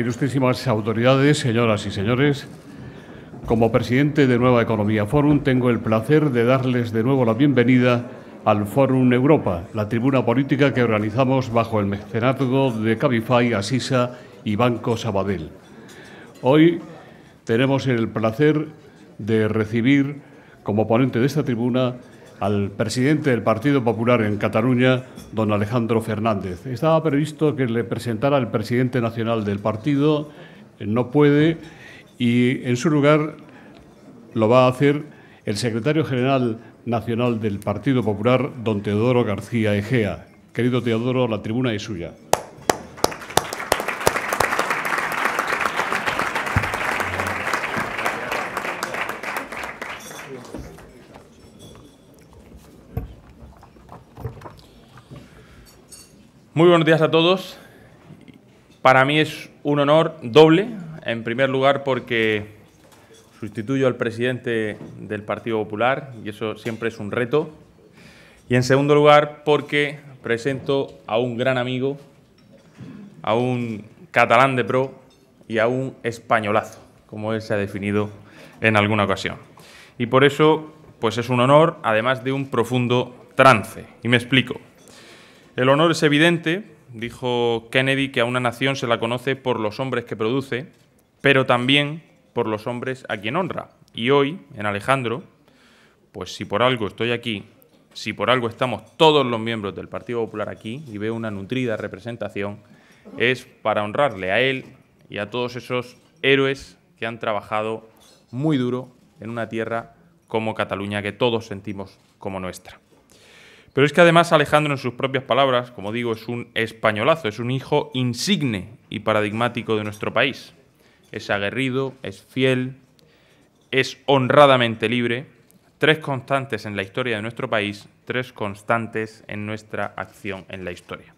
Ilustrísimas autoridades, señoras y señores, como presidente de Nueva Economía Forum, tengo el placer de darles de nuevo la bienvenida al Fórum Europa, la tribuna política que organizamos bajo el mecenazgo de Cabify, Asisa y Banco Sabadell. Hoy tenemos el placer de recibir como ponente de esta tribuna al presidente del Partido Popular en Cataluña, don Alejandro Fernández. Estaba previsto que le presentara el presidente nacional del partido, no puede, y en su lugar lo va a hacer el secretario general nacional del Partido Popular, don Teodoro García Egea. Querido Teodoro, la tribuna es suya. Muy buenos días a todos. Para mí es un honor doble, en primer lugar porque sustituyo al presidente del Partido Popular y eso siempre es un reto. Y en segundo lugar porque presento a un gran amigo, a un catalán de pro y a un españolazo, como él se ha definido en alguna ocasión. Y por eso pues es un honor, además de un profundo trance. Y me explico. El honor es evidente, dijo Kennedy, que a una nación se la conoce por los hombres que produce, pero también por los hombres a quien honra. Y hoy, en Alejandro, pues si por algo estoy aquí, si por algo estamos todos los miembros del Partido Popular aquí, y veo una nutrida representación, es para honrarle a él y a todos esos héroes que han trabajado muy duro en una tierra como Cataluña, que todos sentimos como nuestra. Pero es que además Alejandro, en sus propias palabras, como digo, es un españolazo, es un hijo insigne y paradigmático de nuestro país. Es aguerrido, es fiel, es honradamente libre. Tres constantes en la historia de nuestro país, tres constantes en nuestra acción en la historia.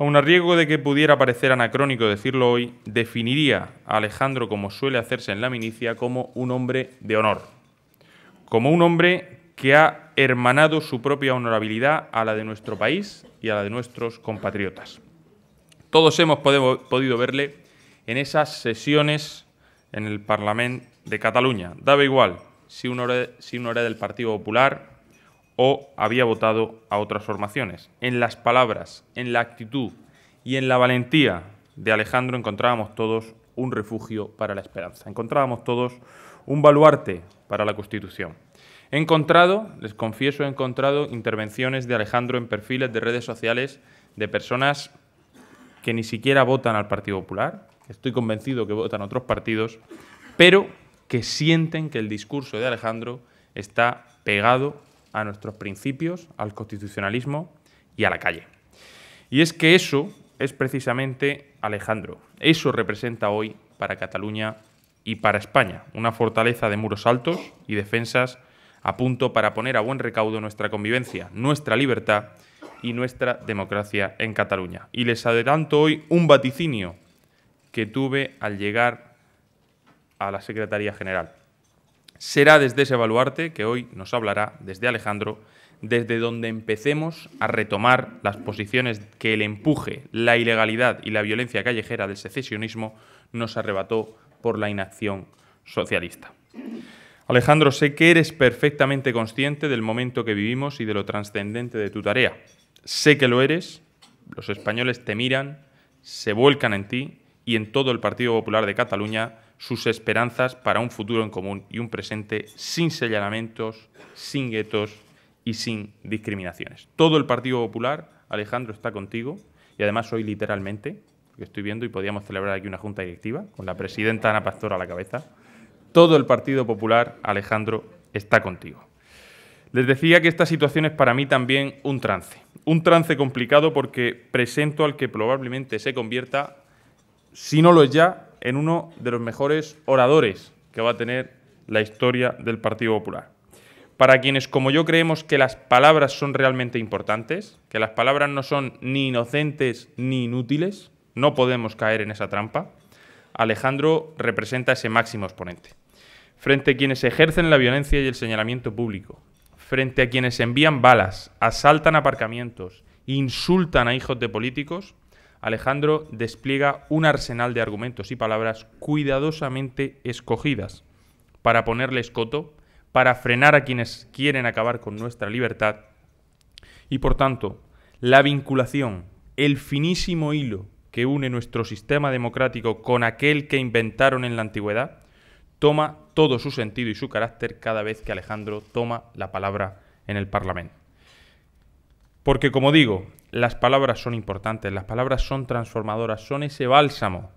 Aun a riesgo de que pudiera parecer anacrónico decirlo hoy, definiría a Alejandro, como suele hacerse en la milicia, como un hombre de honor. Como un hombre que ha hermanado su propia honorabilidad a la de nuestro país y a la de nuestros compatriotas. Todos hemos podido verle en esas sesiones en el Parlamento de Cataluña. Daba igual si uno era del Partido Popular o había votado a otras formaciones. En las palabras, en la actitud y en la valentía de Alejandro encontrábamos todos un refugio para la esperanza. Encontrábamos todos un baluarte para la Constitución. He encontrado, les confieso, intervenciones de Alejandro en perfiles de redes sociales de personas que ni siquiera votan al Partido Popular, estoy convencido que votan a otros partidos, pero que sienten que el discurso de Alejandro está pegado a nuestros principios, al constitucionalismo y a la calle. Y es que eso es precisamente Alejandro. Eso representa hoy para Cataluña y para España, una fortaleza de muros altos y defensas a punto para poner a buen recaudo nuestra convivencia, nuestra libertad y nuestra democracia en Cataluña. Y les adelanto hoy un vaticinio que tuve al llegar a la Secretaría General. Será desde ese baluarte que hoy nos hablará, desde Alejandro, desde donde empecemos a retomar las posiciones que el empuje, la ilegalidad y la violencia callejera del secesionismo nos arrebató por la inacción socialista. Alejandro, sé que eres perfectamente consciente del momento que vivimos y de lo trascendente de tu tarea. Sé que lo eres, los españoles te miran, se vuelcan en ti y en todo el Partido Popular de Cataluña sus esperanzas para un futuro en común y un presente sin señalamientos, sin guetos y sin discriminaciones. Todo el Partido Popular, Alejandro, está contigo y además hoy literalmente, porque estoy viendo y podíamos celebrar aquí una junta directiva con la presidenta Ana Pastor a la cabeza. Todo el Partido Popular, Alejandro, está contigo. Les decía que esta situación es para mí también un trance complicado porque presento al que probablemente se convierta, si no lo es ya, en uno de los mejores oradores que va a tener la historia del Partido Popular. Para quienes, como yo, creemos que las palabras son realmente importantes, que las palabras no son ni inocentes ni inútiles, no podemos caer en esa trampa, Alejandro representa ese máximo exponente. Frente a quienes ejercen la violencia y el señalamiento público, frente a quienes envían balas, asaltan aparcamientos, insultan a hijos de políticos, Alejandro despliega un arsenal de argumentos y palabras cuidadosamente escogidas para ponerle escoto, para frenar a quienes quieren acabar con nuestra libertad y, por tanto, la vinculación, el finísimo hilo que une nuestro sistema democrático con aquel que inventaron en la antigüedad, toma todo su sentido y su carácter cada vez que Alejandro toma la palabra en el Parlamento. Porque, como digo, las palabras son importantes, las palabras son transformadoras, son ese bálsamo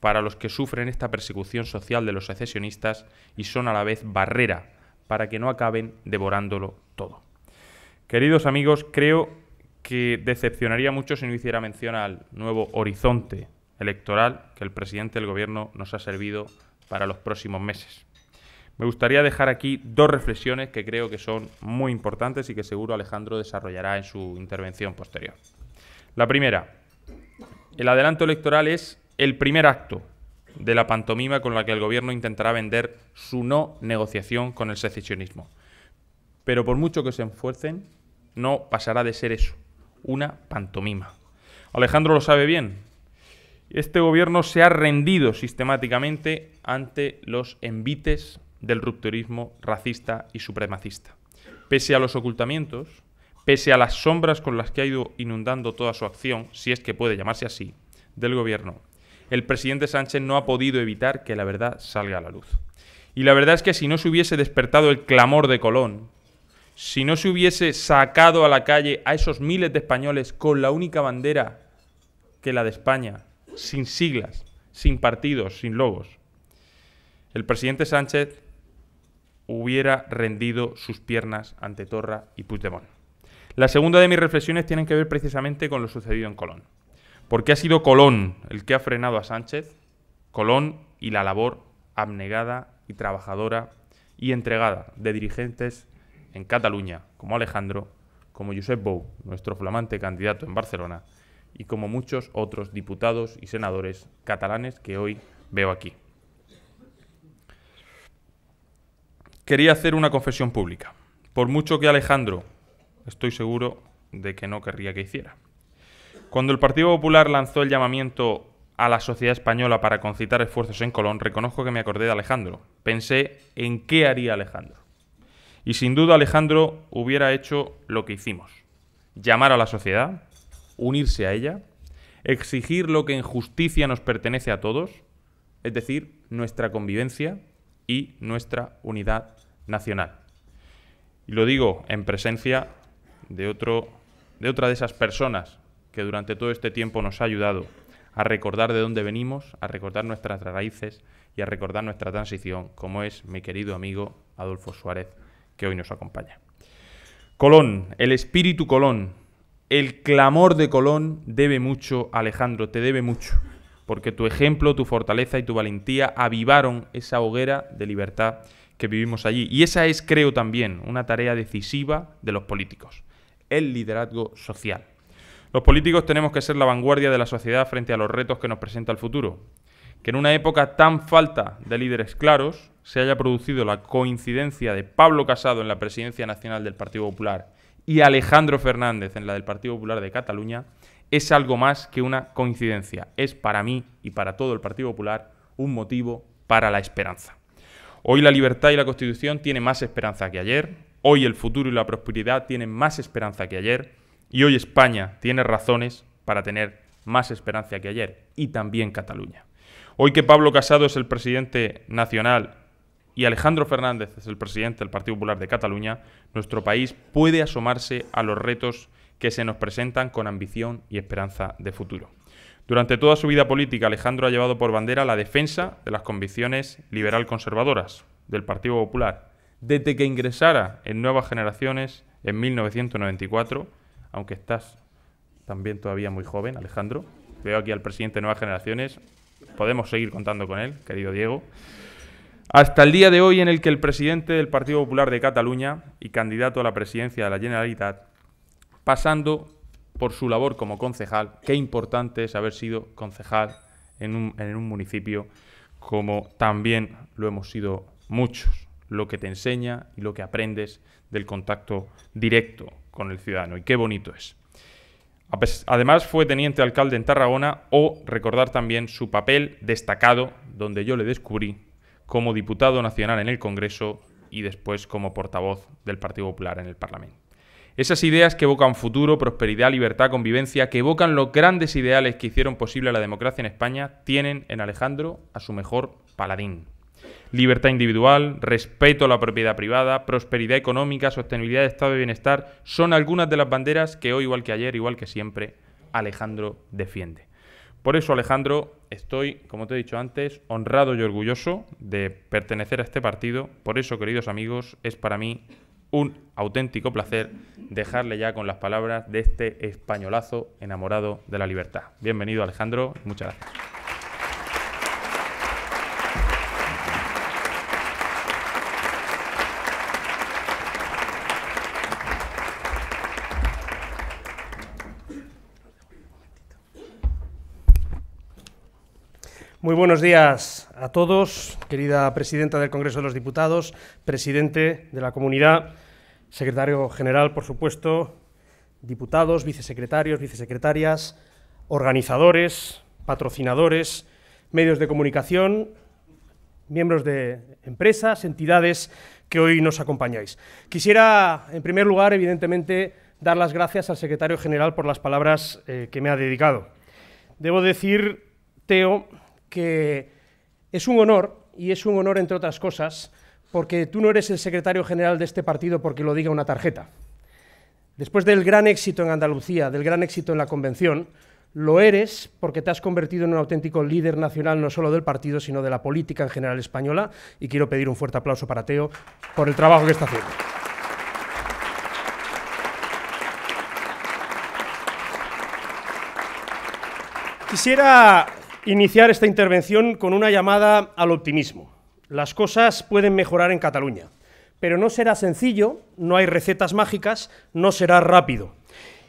para los que sufren esta persecución social de los secesionistas y son a la vez barrera para que no acaben devorándolo todo. Queridos amigos, creo que decepcionaría mucho si no hiciera mención al nuevo horizonte electoral que el presidente del Gobierno nos ha servido para los próximos meses. Me gustaría dejar aquí dos reflexiones que creo que son muy importantes y que seguro Alejandro desarrollará en su intervención posterior. La primera, el adelanto electoral es el primer acto de la pantomima con la que el Gobierno intentará vender su no negociación con el secesionismo. Pero por mucho que se esfuercen, no pasará de ser eso, una pantomima. Alejandro lo sabe bien. Este Gobierno se ha rendido sistemáticamente ante los envites del rupturismo racista y supremacista. Pese a los ocultamientos, pese a las sombras con las que ha ido inundando toda su acción, si es que puede llamarse así, del Gobierno, el presidente Sánchez no ha podido evitar que la verdad salga a la luz. Y la verdad es que si no se hubiese despertado el clamor de Colón, si no se hubiese sacado a la calle a esos miles de españoles con la única bandera que la de España, sin siglas, sin partidos, sin logos, el presidente Sánchez hubiera rendido sus piernas ante Torra y Puigdemont. La segunda de mis reflexiones tienen que ver precisamente con lo sucedido en Colón. Porque ha sido Colón el que ha frenado a Sánchez, Colón y la labor abnegada y trabajadora y entregada de dirigentes en Cataluña, como Alejandro, como Josep Bou, nuestro flamante candidato en Barcelona, y como muchos otros diputados y senadores catalanes que hoy veo aquí. Quería hacer una confesión pública, por mucho que Alejandro estoy seguro de que no querría que hiciera. Cuando el Partido Popular lanzó el llamamiento a la sociedad española para concitar esfuerzos en Colón, reconozco que me acordé de Alejandro. Pensé en qué haría Alejandro. Y sin duda Alejandro hubiera hecho lo que hicimos. Llamar a la sociedad, unirse a ella, exigir lo que en justicia nos pertenece a todos, es decir, nuestra convivencia y nuestra unidad nacional. Y lo digo en presencia de otra de esas personas que durante todo este tiempo nos ha ayudado a recordar de dónde venimos, a recordar nuestras raíces y a recordar nuestra transición, como es mi querido amigo Adolfo Suárez, que hoy nos acompaña. Colón, el espíritu Colón, el clamor de Colón debe mucho, Alejandro, te debe mucho, porque tu ejemplo, tu fortaleza y tu valentía avivaron esa hoguera de libertad que vivimos allí. Y esa es, creo también, una tarea decisiva de los políticos, el liderazgo social. Los políticos tenemos que ser la vanguardia de la sociedad frente a los retos que nos presenta el futuro. Que en una época tan falta de líderes claros se haya producido la coincidencia de Pablo Casado en la presidencia nacional del Partido Popular y Alejandro Fernández en la del Partido Popular de Cataluña es algo más que una coincidencia. Es para mí y para todo el Partido Popular un motivo para la esperanza. Hoy la libertad y la Constitución tienen más esperanza que ayer. Hoy el futuro y la prosperidad tienen más esperanza que ayer. Y hoy España tiene razones para tener más esperanza que ayer, y también Cataluña. Hoy que Pablo Casado es el presidente nacional y Alejandro Fernández es el presidente del Partido Popular de Cataluña, nuestro país puede asomarse a los retos que se nos presentan con ambición y esperanza de futuro. Durante toda su vida política, Alejandro ha llevado por bandera la defensa de las convicciones liberal-conservadoras del Partido Popular. Desde que ingresara en Nuevas Generaciones en 1994, aunque estás también todavía muy joven, Alejandro. Veo aquí al presidente de Nuevas Generaciones. Podemos seguir contando con él, querido Diego. Hasta el día de hoy en el que el presidente del Partido Popular de Cataluña y candidato a la presidencia de la Generalitat, pasando por su labor como concejal, qué importante es haber sido concejal en un municipio como también lo hemos sido muchos, lo que te enseña y lo que aprendes del contacto directo con el ciudadano, y qué bonito es. Además, fue teniente alcalde en Tarragona, o recordar también su papel destacado, donde yo le descubrí, como diputado nacional en el Congreso y después como portavoz del Partido Popular en el Parlamento. Esas ideas que evocan futuro, prosperidad, libertad, convivencia, que evocan los grandes ideales que hicieron posible la democracia en España, tienen en Alejandro a su mejor paladín. Libertad individual, respeto a la propiedad privada, prosperidad económica, sostenibilidad de estado de bienestar son algunas de las banderas que hoy, igual que ayer, igual que siempre, Alejandro defiende. Por eso, Alejandro, estoy, como te he dicho antes, honrado y orgulloso de pertenecer a este partido. Por eso, queridos amigos, es para mí un auténtico placer dejarle ya con las palabras de este españolazo enamorado de la libertad. Bienvenido, Alejandro, muchas gracias. Muy buenos días a todos, querida presidenta del Congreso de los Diputados, presidente de la Comunidad, secretario general, por supuesto, diputados, vicesecretarios, vicesecretarias, organizadores, patrocinadores, medios de comunicación, miembros de empresas, entidades que hoy nos acompañáis. Quisiera, en primer lugar, evidentemente, dar las gracias al secretario general por las palabras que me ha dedicado. Debo decir, Teo, que es un honor, y es un honor entre otras cosas, porque tú no eres el secretario general de este partido porque lo diga una tarjeta. Después del gran éxito en Andalucía, del gran éxito en la Convención, lo eres porque te has convertido en un auténtico líder nacional, no solo del partido, sino de la política en general española, y quiero pedir un fuerte aplauso para Teo por el trabajo que está haciendo. Quisiera iniciar esta intervención con una llamada al optimismo. Las cosas pueden mejorar en Cataluña, pero no será sencillo, no hay recetas mágicas, no será rápido.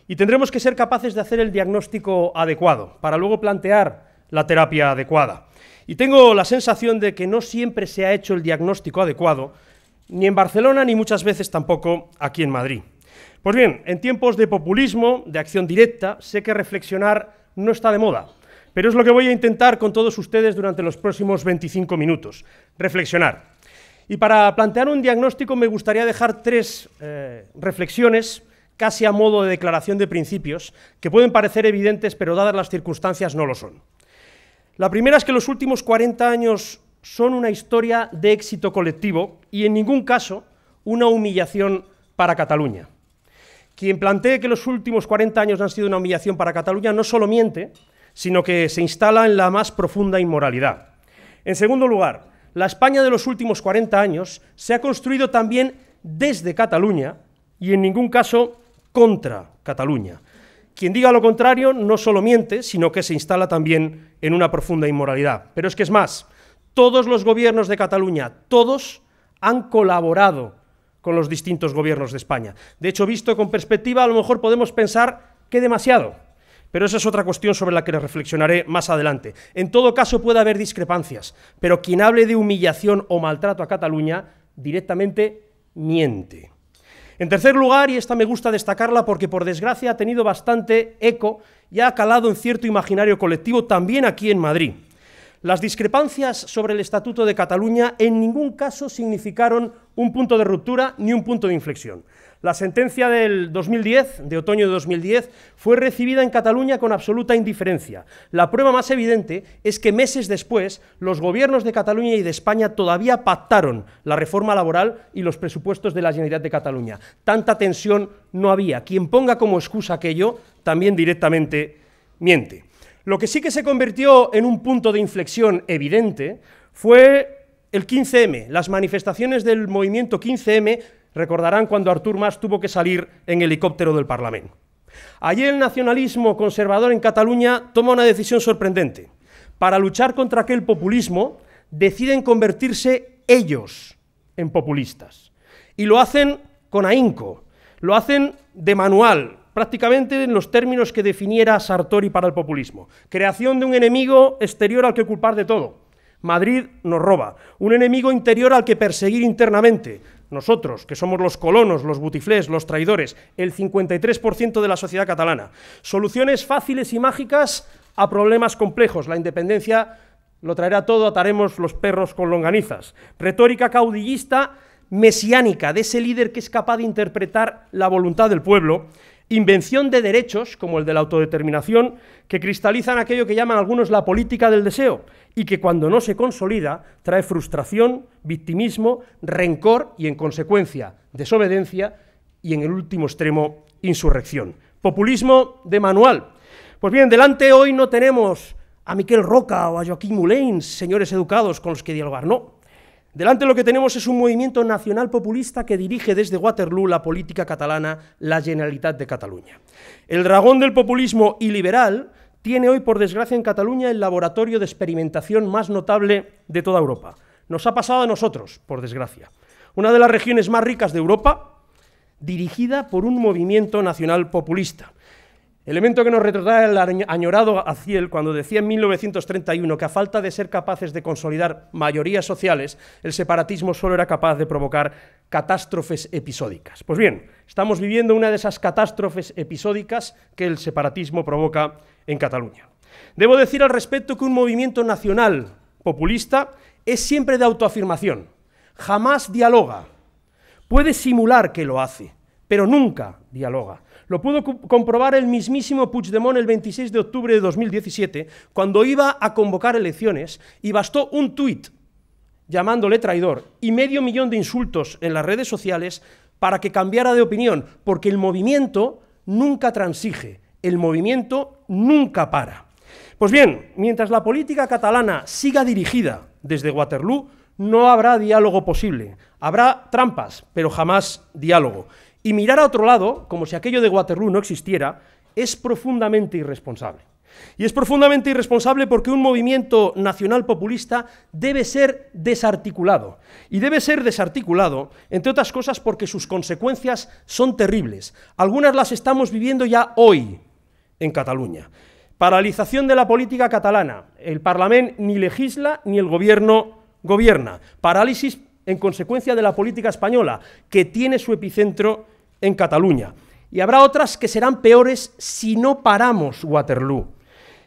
Y tendremos que ser capaces de hacer el diagnóstico adecuado, para luego plantear la terapia adecuada. Y tengo la sensación de que no siempre se ha hecho el diagnóstico adecuado, ni en Barcelona, ni muchas veces tampoco aquí en Madrid. Pues bien, en tiempos de populismo, de acción directa, sé que reflexionar no está de moda. Pero es lo que voy a intentar con todos ustedes durante los próximos 25 minutos, reflexionar. Y para plantear un diagnóstico me gustaría dejar tres reflexiones, casi a modo de declaración de principios, que pueden parecer evidentes, pero dadas las circunstancias no lo son. La primera es que los últimos 40 años son una historia de éxito colectivo y en ningún caso una humillación para Cataluña. Quien plantee que los últimos 40 años han sido una humillación para Cataluña no solo miente, sino que se instala en la más profunda inmoralidad. En segundo lugar, la España de los últimos 40 años se ha construido también desde Cataluña y en ningún caso contra Cataluña. Quien diga lo contrario no solo miente, sino que se instala también en una profunda inmoralidad. Pero es que es más, todos los gobiernos de Cataluña, todos han colaborado con los distintos gobiernos de España. De hecho, visto con perspectiva, a lo mejor podemos pensar que demasiado. Pero esa es otra cuestión sobre la que reflexionaré más adelante. En todo caso puede haber discrepancias, pero quien hable de humillación o maltrato a Cataluña directamente miente. En tercer lugar, y esta me gusta destacarla porque por desgracia ha tenido bastante eco y ha calado en cierto imaginario colectivo también aquí en Madrid. Las discrepancias sobre el Estatuto de Cataluña en ningún caso significaron un punto de ruptura ni un punto de inflexión. La sentencia del 2010, de otoño de 2010, fue recibida en Cataluña con absoluta indiferencia. La prueba más evidente es que meses después los gobiernos de Cataluña y de España todavía pactaron la reforma laboral y los presupuestos de la Generalitat de Cataluña. Tanta tensión no había. Quien ponga como excusa aquello también directamente miente. Lo que sí que se convirtió en un punto de inflexión evidente fue el 15M, las manifestaciones del movimiento 15M. Recordarán cuando Artur Mas tuvo que salir en helicóptero del Parlamento. Allí el nacionalismo conservador en Cataluña toma una decisión sorprendente. Para luchar contra aquel populismo, deciden convertirse ellos en populistas. Y lo hacen con ahínco, lo hacen de manual, prácticamente en los términos que definiera Sartori para el populismo. Creación de un enemigo exterior al que culpar de todo. Madrid nos roba. Un enemigo interior al que perseguir internamente. nosotros, que somos los colonos, los butiflés, los traidores, el 53% de la sociedad catalana. Soluciones fáciles y mágicas a problemas complejos. La independencia lo traerá todo, ataremos los perros con longanizas. Retórica caudillista mesiánica, de ese líder que es capaz de interpretar la voluntad del pueblo. Invención de derechos, como el de la autodeterminación, que cristalizan aquello que llaman algunos la política del deseo, y que cuando no se consolida trae frustración, victimismo, rencor y, en consecuencia, desobediencia y, en el último extremo, insurrección. Populismo de manual. Pues bien, delante hoy no tenemos a Miquel Roca o a Joaquín Mulleins, señores educados con los que dialogar, no. Delante lo que tenemos es un movimiento nacional populista que dirige desde Waterloo la política catalana, la Generalitat de Cataluña. El dragón del populismo iliberal tiene hoy, por desgracia, en Cataluña el laboratorio de experimentación más notable de toda Europa. Nos ha pasado a nosotros, por desgracia. Una de las regiones más ricas de Europa, dirigida por un movimiento nacional populista. Elemento que nos retrotrae el añorado Aziel cuando decía en 1931 que a falta de ser capaces de consolidar mayorías sociales, el separatismo solo era capaz de provocar catástrofes episódicas. Pues bien, estamos viviendo una de esas catástrofes episódicas que el separatismo provoca en Cataluña. Debo decir al respecto que un movimiento nacional populista es siempre de autoafirmación, jamás dialoga, puede simular que lo hace, pero nunca dialoga. Lo pudo comprobar el mismísimo Puigdemont el 26 de octubre de 2017, cuando iba a convocar elecciones, y bastó un tuit llamándole traidor y medio millón de insultos en las redes sociales para que cambiara de opinión, porque el movimiento nunca transige, el movimiento nunca para. Pues bien, mientras la política catalana siga dirigida desde Waterloo, no habrá diálogo posible. Habrá trampas, pero jamás diálogo. Y mirar a otro lado, como si aquello de Waterloo no existiera, es profundamente irresponsable. Y es profundamente irresponsable porque un movimiento nacional populista debe ser desarticulado. Y debe ser desarticulado, entre otras cosas, porque sus consecuencias son terribles. Algunas las estamos viviendo ya hoy en Cataluña. Paralización de la política catalana. El Parlament ni legisla ni el gobierno gobierna. Parálisis en consecuencia de la política española, que tiene su epicentro en Cataluña. Y habrá otras que serán peores si no paramos Waterloo.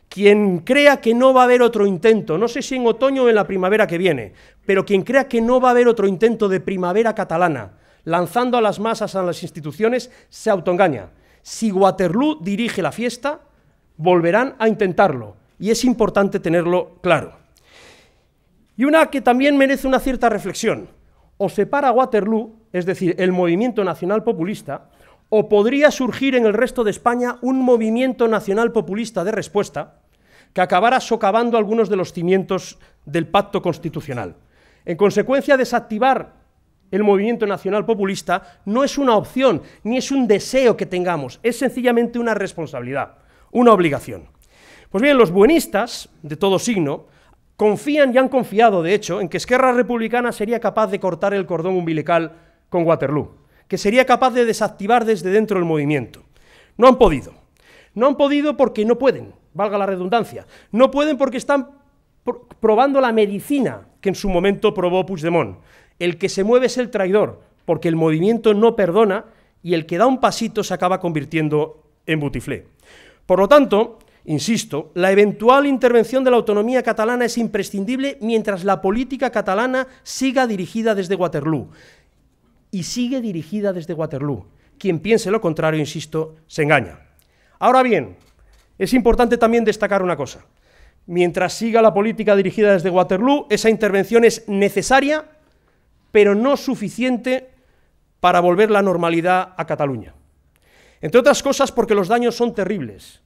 Quien crea que no va a haber otro intento, no sé si en otoño o en la primavera que viene, pero quien crea que no va a haber otro intento de primavera catalana, lanzando a las masas a las instituciones, se autoengaña. Si Waterloo dirige la fiesta, volverán a intentarlo, y es importante tenerlo claro. Y una que también merece una cierta reflexión: o se para Waterloo, es decir, el movimiento nacional populista, o podría surgir en el resto de España un movimiento nacional populista de respuesta que acabara socavando algunos de los cimientos del pacto constitucional. En consecuencia, desactivar el movimiento nacional populista no es una opción, ni es un deseo que tengamos, es sencillamente una responsabilidad, una obligación. Pues bien, los buenistas, de todo signo, confían y han confiado, de hecho, en que Esquerra Republicana sería capaz de cortar el cordón umbilical con Waterloo, que sería capaz de desactivar desde dentro el movimiento. No han podido. No han podido porque no pueden, valga la redundancia. No pueden porque están probando la medicina que en su momento probó Puigdemont. El que se mueve es el traidor, porque el movimiento no perdona y el que da un pasito se acaba convirtiendo en butiflé. Por lo tanto, insisto, la eventual intervención de la autonomía catalana es imprescindible mientras la política catalana siga dirigida desde Waterloo. Y sigue dirigida desde Waterloo. Quien piense lo contrario, insisto, se engaña. Ahora bien, es importante también destacar una cosa. Mientras siga la política dirigida desde Waterloo, esa intervención es necesaria, pero no suficiente para volver la normalidad a Cataluña. Entre otras cosas porque los daños son terribles.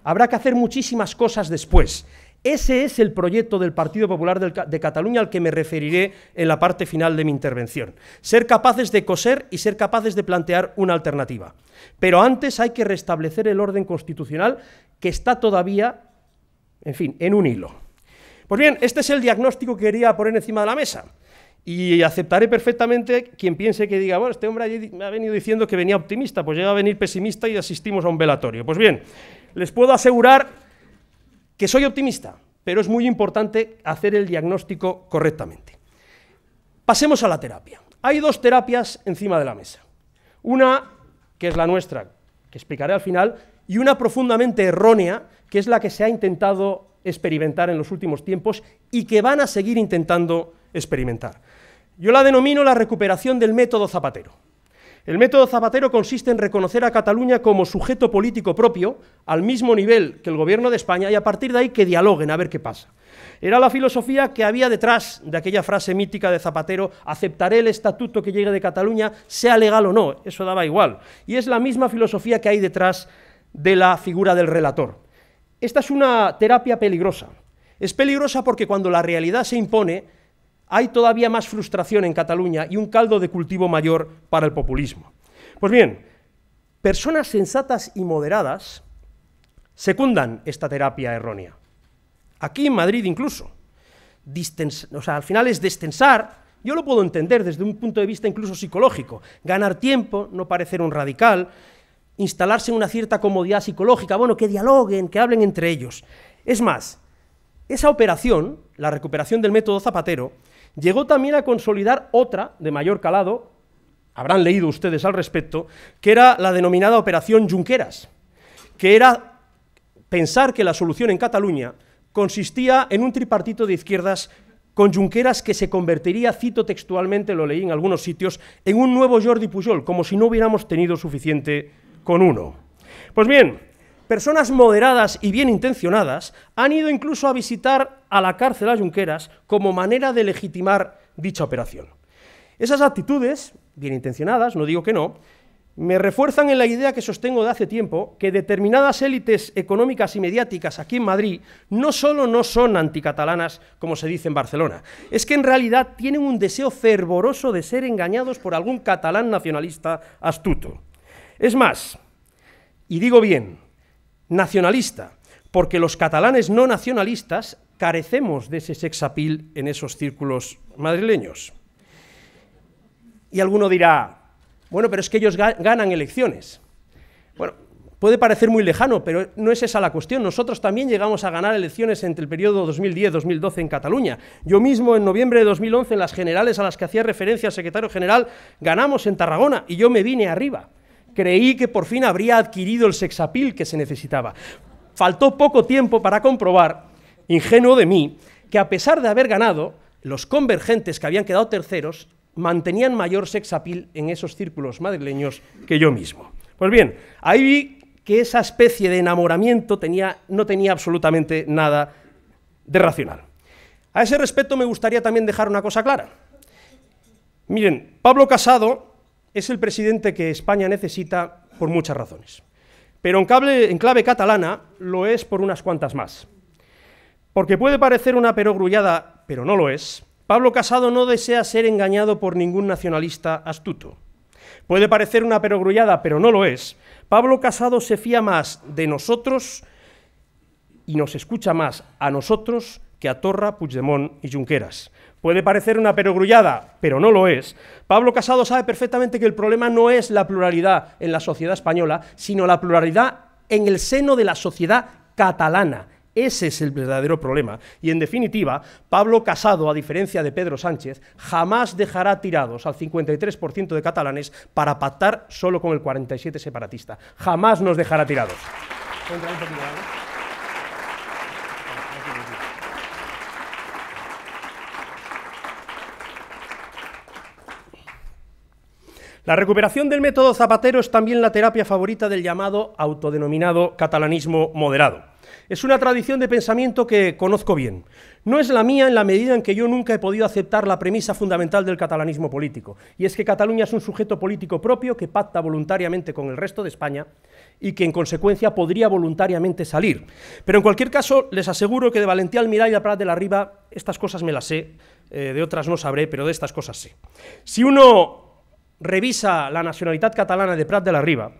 Habrá que hacer muchísimas cosas después. Ese es el proyecto del Partido Popular de Cataluña al que me referiré en la parte final de mi intervención. Ser capaces de coser y ser capaces de plantear una alternativa. Pero antes hay que restablecer el orden constitucional que está todavía, en fin, en un hilo. Pues bien, este es el diagnóstico que quería poner encima de la mesa. Y aceptaré perfectamente quien piense que diga, bueno, este hombre me ha venido diciendo que venía optimista, pues llega a venir pesimista y asistimos a un velatorio. Pues bien, les puedo asegurar que soy optimista, pero es muy importante hacer el diagnóstico correctamente. Pasemos a la terapia. hay dos terapias encima de la mesa. Una, que es la nuestra, que explicaré al final, y una profundamente errónea, que es la que se ha intentado experimentar en los últimos tiempos y que van a seguir intentando experimentar. Yo la denomino la recuperación del método Zapatero. El método Zapatero consiste en reconocer a Cataluña como sujeto político propio, al mismo nivel que el gobierno de España, y a partir de ahí que dialoguen a ver qué pasa. Era la filosofía que había detrás de aquella frase mítica de Zapatero: aceptaré el estatuto que llegue de Cataluña, sea legal o no, eso daba igual. Y es la misma filosofía que hay detrás de la figura del relator. Esta es una terapia peligrosa. Es peligrosa porque cuando la realidad se impone, hay todavía más frustración en Cataluña y un caldo de cultivo mayor para el populismo. Pues bien, personas sensatas y moderadas secundan esta terapia errónea. Aquí en Madrid incluso. Al final es destensar. Yo lo puedo entender desde un punto de vista incluso psicológico. Ganar tiempo, no parecer un radical, instalarse en una cierta comodidad psicológica, bueno, que dialoguen, que hablen entre ellos. Es más, esa operación, la recuperación del método Zapatero, llegó también a consolidar otra de mayor calado, habrán leído ustedes al respecto, que era la denominada Operación Junqueras, que era pensar que la solución en Cataluña consistía en un tripartito de izquierdas con Junqueras que se convertiría, cito textualmente, lo leí en algunos sitios, en un nuevo Jordi Pujol, como si no hubiéramos tenido suficiente con uno. Pues bien, personas moderadas y bien intencionadas han ido incluso a visitar a la cárcel a Junqueras como manera de legitimar dicha operación. Esas actitudes, bien intencionadas, no digo que no, me refuerzan en la idea que sostengo de hace tiempo, que determinadas élites económicas y mediáticas aquí en Madrid no solo no son anticatalanas, como se dice en Barcelona, es que en realidad tienen un deseo fervoroso de ser engañados por algún catalán nacionalista astuto. Es más, y digo bien, nacionalista, porque los catalanes no nacionalistas carecemos de ese sex appeal en esos círculos madrileños. Y alguno dirá, bueno, pero es que ellos ganan elecciones. Bueno, puede parecer muy lejano, pero no es esa la cuestión. Nosotros también llegamos a ganar elecciones entre el periodo 2010-2012 en Cataluña. Yo mismo, en noviembre de 2011, en las generales a las que hacía referencia el secretario general, ganamos en Tarragona y yo me vine arriba. Creí que por fin habría adquirido el sex appeal que se necesitaba. Faltó poco tiempo para comprobar, ingenuo de mí, que a pesar de haber ganado, los convergentes que habían quedado terceros mantenían mayor sex appeal en esos círculos madrileños que yo mismo. Pues bien, ahí vi que esa especie de enamoramiento no tenía absolutamente nada de racional. A ese respecto me gustaría también dejar una cosa clara. Miren, Pablo Casado es el presidente que España necesita por muchas razones, pero en clave catalana lo es por unas cuantas más. Porque puede parecer una perogrullada, pero no lo es. Pablo Casado no desea ser engañado por ningún nacionalista astuto. Puede parecer una perogrullada, pero no lo es. Pablo Casado se fía más de nosotros y nos escucha más a nosotros que a Torra, Puigdemont y Junqueras. Puede parecer una perogrullada, pero no lo es. Pablo Casado sabe perfectamente que el problema no es la pluralidad en la sociedad española, sino la pluralidad en el seno de la sociedad catalana. Ese es el verdadero problema. Y, en definitiva, Pablo Casado, a diferencia de Pedro Sánchez, jamás dejará tirados al 53% de catalanes para pactar solo con el 47% separatista. Jamás nos dejará tirados. La recuperación del método Zapatero es también la terapia favorita del llamado autodenominado catalanismo moderado. Es una tradición de pensamiento que conozco bien. No es la mía en la medida en que yo nunca he podido aceptar la premisa fundamental del catalanismo político, y es que Cataluña es un sujeto político propio que pacta voluntariamente con el resto de España y que en consecuencia podría voluntariamente salir. Pero en cualquier caso, les aseguro que de Valentí Almirall y de Prat de la Riba estas cosas me las sé, de otras no sabré, pero de estas cosas sé. Si uno revisa la nacionalidad catalana de Prat de la Riba,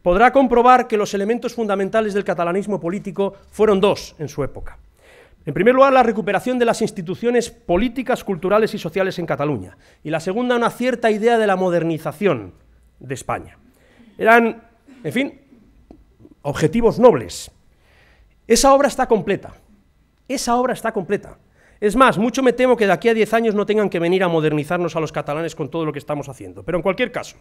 podrá comprobar que los elementos fundamentales del catalanismo político fueron dos en su época. En primer lugar, la recuperación de las instituciones políticas, culturales y sociales en Cataluña, y la segunda, una cierta idea de la modernización de España. Eran, en fin, objetivos nobles. Esa obra está completa. Esa obra está completa. Es más, mucho me temo que de aquí a 10 años no tengan que venir a modernizarnos a los catalanes con todo lo que estamos haciendo. Pero en cualquier caso,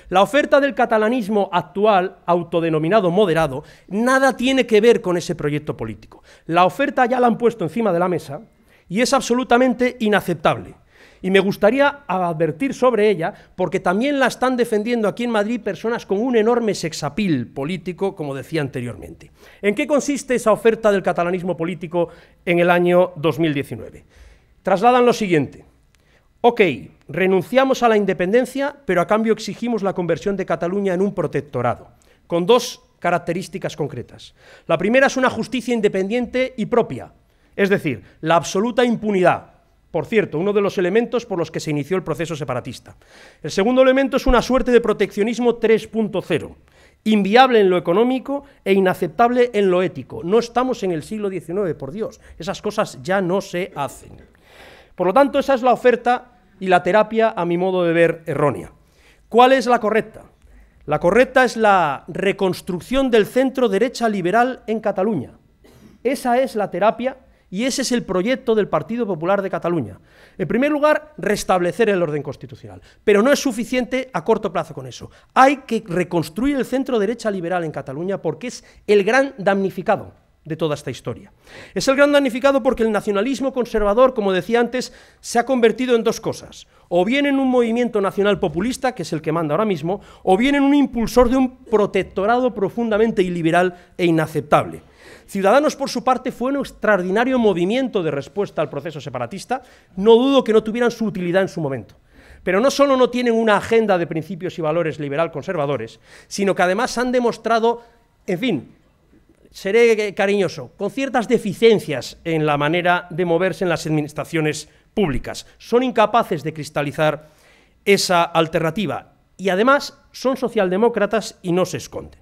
la oferta del catalanismo actual, autodenominado moderado, nada tiene que ver con ese proyecto político. La oferta ya la han puesto encima de la mesa y es absolutamente inaceptable. Y me gustaría advertir sobre ella, porque también la están defendiendo aquí en Madrid personas con un enorme sexapil político, como decía anteriormente. ¿En qué consiste esa oferta del catalanismo político en el año 2019? Trasladan lo siguiente: ok, renunciamos a la independencia, pero a cambio exigimos la conversión de Cataluña en un protectorado, con dos características concretas. La primera es una justicia independiente y propia, es decir, la absoluta impunidad. Por cierto, uno de los elementos por los que se inició el proceso separatista. El segundo elemento es una suerte de proteccionismo 3.0, inviable en lo económico e inaceptable en lo ético. No estamos en el siglo XIX, por Dios, esas cosas ya no se hacen. Por lo tanto, esa es la oferta y la terapia, a mi modo de ver, errónea. ¿Cuál es la correcta? La correcta es la reconstrucción del centro derecha liberal en Cataluña. Esa es la terapia. Y ese es el proyecto del Partido Popular de Cataluña. En primer lugar, restablecer el orden constitucional. Pero no es suficiente a corto plazo con eso. Hay que reconstruir el centro derecha liberal en Cataluña porque es el gran damnificado de toda esta historia. Es el gran damnificado porque el nacionalismo conservador, como decía antes, se ha convertido en dos cosas. O bien en un movimiento nacional populista, que es el que manda ahora mismo, o bien en un impulsor de un protectorado profundamente iliberal e inaceptable. Ciudadanos, por su parte, fue un extraordinario movimiento de respuesta al proceso separatista, no dudo que no tuvieran su utilidad en su momento. Pero no solo no tienen una agenda de principios y valores liberal-conservadores, sino que además han demostrado, en fin, seré cariñoso, con ciertas deficiencias en la manera de moverse en las administraciones públicas. Son incapaces de cristalizar esa alternativa y además son socialdemócratas y no se esconden.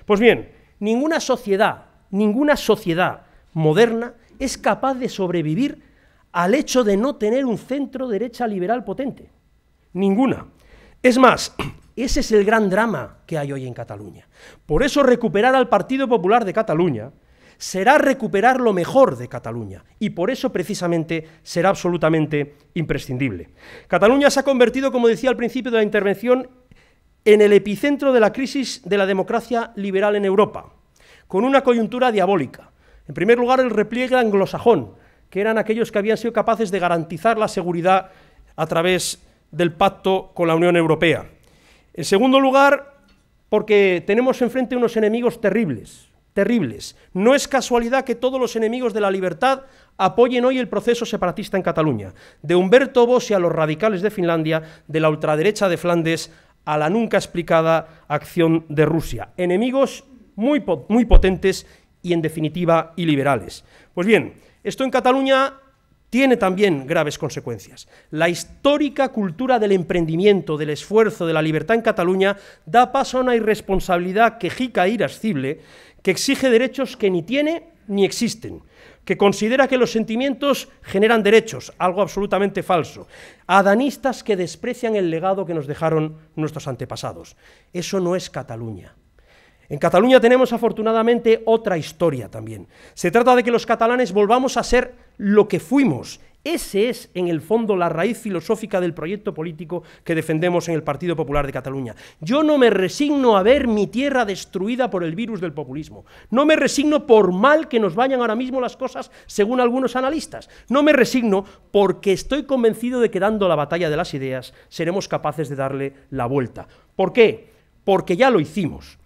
Pues bien, ninguna sociedad moderna es capaz de sobrevivir al hecho de no tener un centro derecha liberal potente. Ninguna. Es más, ese es el gran drama que hay hoy en Cataluña. Por eso recuperar al Partido Popular de Cataluña será recuperar lo mejor de Cataluña y por eso precisamente será absolutamente imprescindible. Cataluña se ha convertido, como decía al principio de la intervención, en el epicentro de la crisis de la democracia liberal en Europa, con una coyuntura diabólica. En primer lugar, el repliegue anglosajón, que eran aquellos que habían sido capaces de garantizar la seguridad a través del pacto con la Unión Europea. En segundo lugar, porque tenemos enfrente unos enemigos terribles. No es casualidad que todos los enemigos de la libertad apoyen hoy el proceso separatista en Cataluña, de Umberto Bossi a los radicales de Finlandia, de la ultraderecha de Flandes a la nunca explicada acción de Rusia. Enemigos muy potentes y, en definitiva, iliberales. Pues bien, esto en Cataluña tiene también graves consecuencias. La histórica cultura del emprendimiento, del esfuerzo, de la libertad en Cataluña da paso a una irresponsabilidad quejica e irascible que exige derechos que ni tiene ni existen, que considera que los sentimientos generan derechos, algo absolutamente falso, adanistas que desprecian el legado que nos dejaron nuestros antepasados. Eso no es Cataluña. En Cataluña tenemos afortunadamente otra historia también. Se trata de que los catalanes volvamos a ser lo que fuimos. Ese es, en el fondo, la raíz filosófica del proyecto político que defendemos en el Partido Popular de Cataluña. Yo no me resigno a ver mi tierra destruida por el virus del populismo. No me resigno por mal que nos vayan ahora mismo las cosas, según algunos analistas. No me resigno porque estoy convencido de que dando la batalla de las ideas seremos capaces de darle la vuelta. ¿Por qué? Porque ya lo hicimos.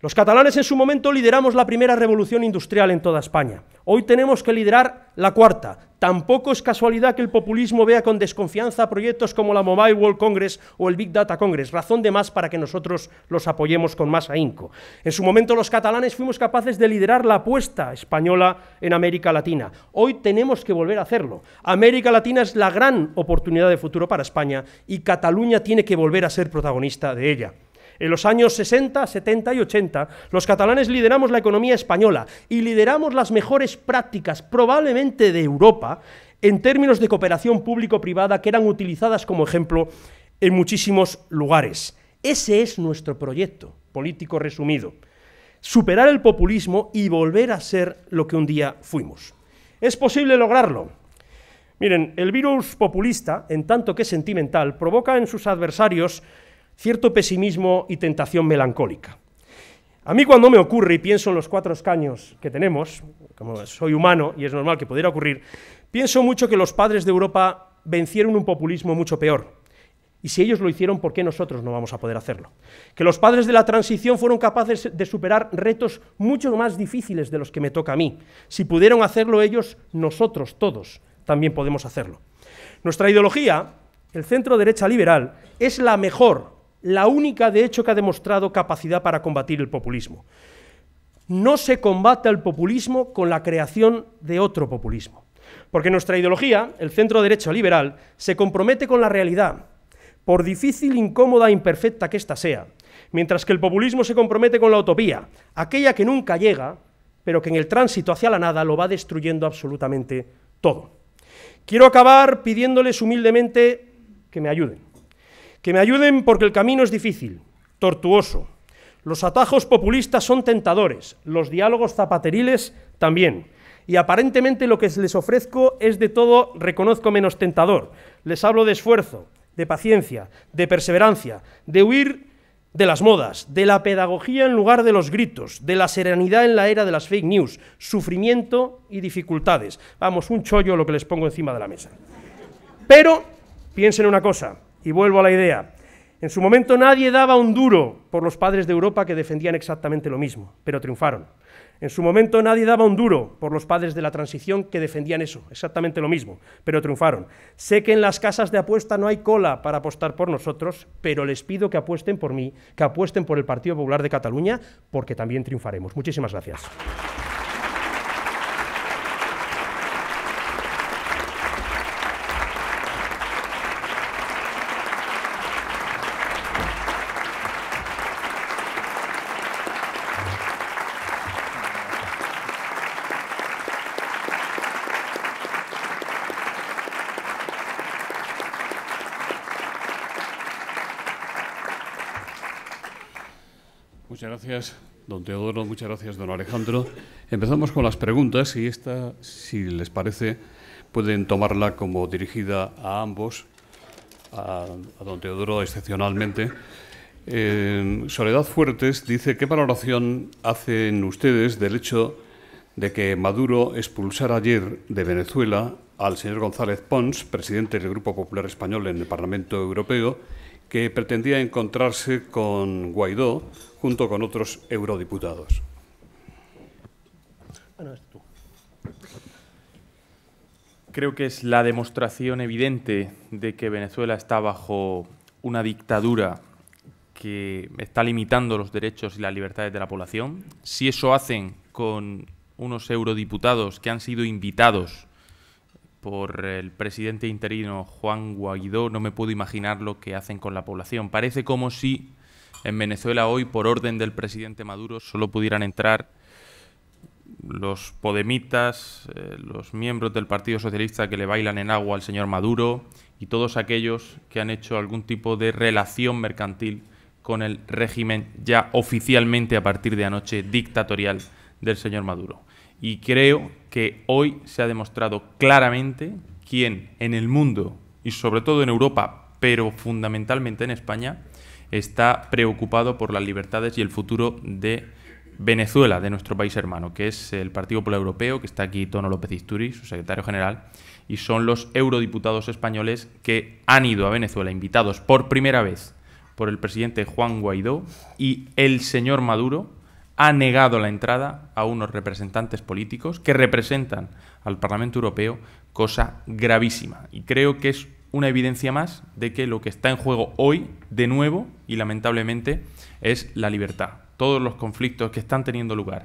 Los catalanes en su momento lideramos la primera revolución industrial en toda España. Hoy tenemos que liderar la cuarta. Tampoco es casualidad que el populismo vea con desconfianza proyectos como la Mobile World Congress o el Big Data Congress, razón de más para que nosotros los apoyemos con más ahínco. En su momento los catalanes fuimos capaces de liderar la apuesta española en América Latina. Hoy tenemos que volver a hacerlo. América Latina es la gran oportunidad de futuro para España y Cataluña tiene que volver a ser protagonista de ella. En los años 60, 70 y 80, los catalanes lideramos la economía española y lideramos las mejores prácticas, probablemente de Europa, en términos de cooperación público-privada que eran utilizadas como ejemplo en muchísimos lugares. Ese es nuestro proyecto político resumido. Superar el populismo y volver a ser lo que un día fuimos. ¿Es posible lograrlo? Miren, el virus populista, en tanto que sentimental, provoca en sus adversarios cierto pesimismo y tentación melancólica. A mí cuando me ocurre y pienso en los 4 escaños que tenemos, como soy humano y es normal que pudiera ocurrir, pienso mucho que los padres de Europa vencieron un populismo mucho peor. Y si ellos lo hicieron, ¿por qué nosotros no vamos a poder hacerlo? Que los padres de la transición fueron capaces de superar retos mucho más difíciles de los que me toca a mí. Si pudieron hacerlo ellos, nosotros todos también podemos hacerlo. Nuestra ideología, el centro derecha liberal, es la mejor, la única de hecho que ha demostrado capacidad para combatir el populismo. No se combate al populismo con la creación de otro populismo, porque nuestra ideología, el centro derecha liberal, se compromete con la realidad, por difícil, incómoda e imperfecta que ésta sea, mientras que el populismo se compromete con la utopía, aquella que nunca llega, pero que en el tránsito hacia la nada lo va destruyendo absolutamente todo. Quiero acabar pidiéndoles humildemente que me ayuden porque el camino es difícil, tortuoso, los atajos populistas son tentadores, los diálogos zapateriles también, y aparentemente lo que les ofrezco es de todo, reconozco, menos tentador. Les hablo de esfuerzo, de paciencia, de perseverancia, de huir de las modas, de la pedagogía en lugar de los gritos, de la serenidad en la era de las fake news, sufrimiento y dificultades. Vamos, un chollo lo que les pongo encima de la mesa. Pero piensen una cosa, y vuelvo a la idea. En su momento nadie daba un duro por los padres de Europa que defendían exactamente lo mismo, pero triunfaron. En su momento nadie daba un duro por los padres de la transición que defendían eso, exactamente lo mismo, pero triunfaron. Sé que en las casas de apuesta no hay cola para apostar por nosotros, pero les pido que apuesten por mí, que apuesten por el Partido Popular de Cataluña, porque también triunfaremos. Muchísimas gracias. Muchas gracias, don Teodoro, muchas gracias, don Alejandro. Empezamos con las preguntas y esta, si les parece, pueden tomarla como dirigida a ambos, a don Teodoro excepcionalmente. Soledad Fuertes dice, ¿qué valoración hacen ustedes del hecho de que Maduro expulsara ayer de Venezuela al señor González Pons, presidente del Grupo Popular Español en el Parlamento Europeo, que pretendía encontrarse con Guaidó junto con otros eurodiputados? Creo que es la demostración evidente de que Venezuela está bajo una dictadura que está limitando los derechos y las libertades de la población. Si eso hacen con unos eurodiputados que han sido invitados por el presidente interino Juan Guaidó, no me puedo imaginar lo que hacen con la población. Parece como si en Venezuela hoy, por orden del presidente Maduro, solo pudieran entrar los podemitas, los miembros del Partido Socialista que le bailan en agua al señor Maduro y todos aquellos que han hecho algún tipo de relación mercantil con el régimen ya oficialmente a partir de anoche dictatorial del señor Maduro. Y creo que hoy se ha demostrado claramente quién en el mundo, y sobre todo en Europa, pero fundamentalmente en España, está preocupado por las libertades y el futuro de Venezuela, de nuestro país hermano, que es el Partido Popular Europeo, que está aquí Tono López Istúriz, su secretario general, y son los eurodiputados españoles que han ido a Venezuela, invitados por primera vez por el presidente Juan Guaidó, y el señor Maduro ha negado la entrada a unos representantes políticos que representan al Parlamento Europeo, cosa gravísima. Y creo que es una evidencia más de que lo que está en juego hoy, de nuevo y lamentablemente, es la libertad. Todos los conflictos que están teniendo lugar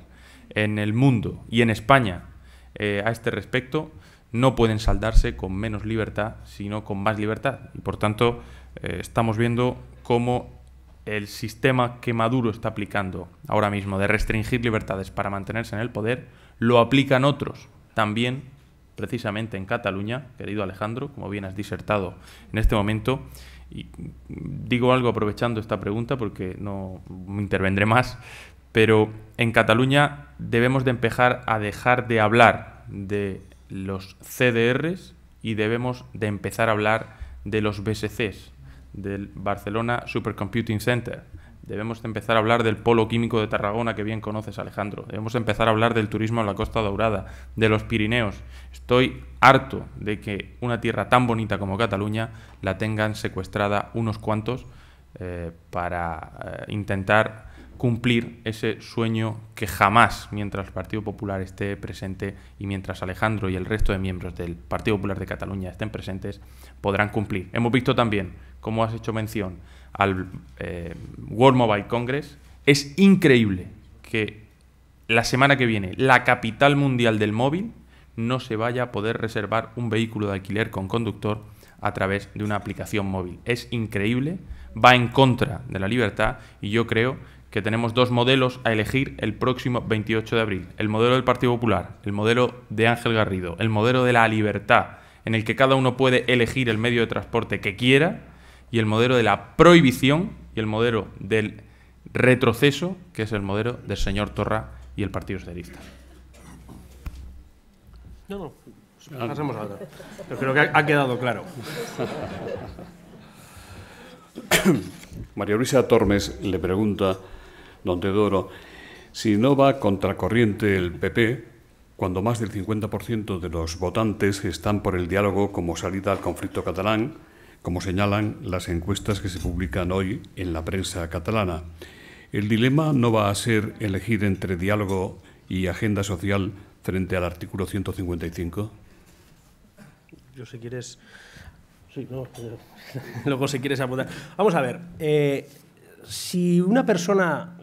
en el mundo y en España a este respecto no pueden saldarse con menos libertad, sino con más libertad. Y por tanto, estamos viendo cómo el sistema que Maduro está aplicando ahora mismo de restringir libertades para mantenerse en el poder, lo aplican otros también, precisamente en Cataluña, querido Alejandro, como bien has disertado en este momento. Y digo algo aprovechando esta pregunta porque no intervendré más, pero en Cataluña debemos de empezar a dejar de hablar de los CDRs y debemos de empezar a hablar de los BSCs, del Barcelona Supercomputing Center. Debemos de empezar a hablar del polo químico de Tarragona, que bien conoces, Alejandro. Debemos empezar a hablar del turismo en la Costa Daurada, de los Pirineos. Estoy harto de que una tierra tan bonita como Cataluña la tengan secuestrada unos cuantos para intentar cumplir ese sueño que jamás, mientras el Partido Popular esté presente y mientras Alejandro y el resto de miembros del Partido Popular de Cataluña estén presentes, podrán cumplir. Hemos visto también, como has hecho mención, al World Mobile Congress. Es increíble que la semana que viene la capital mundial del móvil no se vaya a poder reservar un vehículo de alquiler con conductor a través de una aplicación móvil. Es increíble, va en contra de la libertad y yo creo que tenemos dos modelos a elegir el próximo 28 de abril. El modelo del Partido Popular, el modelo de Ángel Garrido, el modelo de la libertad, en el que cada uno puede elegir el medio de transporte que quiera, y el modelo de la prohibición y el modelo del retroceso, que es el modelo del señor Torra y el Partido Socialista. No, pasemos a otra. Yo creo que ha quedado claro. María Luisa Tormes le pregunta, don Teodoro, si no va contracorriente el PP cuando más del 50% de los votantes están por el diálogo como salida al conflicto catalán, como señalan las encuestas que se publican hoy en la prensa catalana. ¿El dilema no va a ser elegir entre diálogo y agenda social frente al artículo 155? Yo, si quieres... Sí, no, luego si quieres apuntar. Vamos a ver, si una persona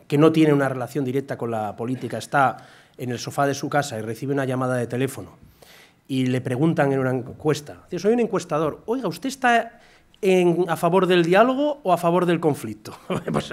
que no tiene una relación directa con la política está en el sofá de su casa y recibe una llamada de teléfono y le preguntan en una encuesta, soy un encuestador, oiga, ¿usted está a favor del diálogo o a favor del conflicto? Pues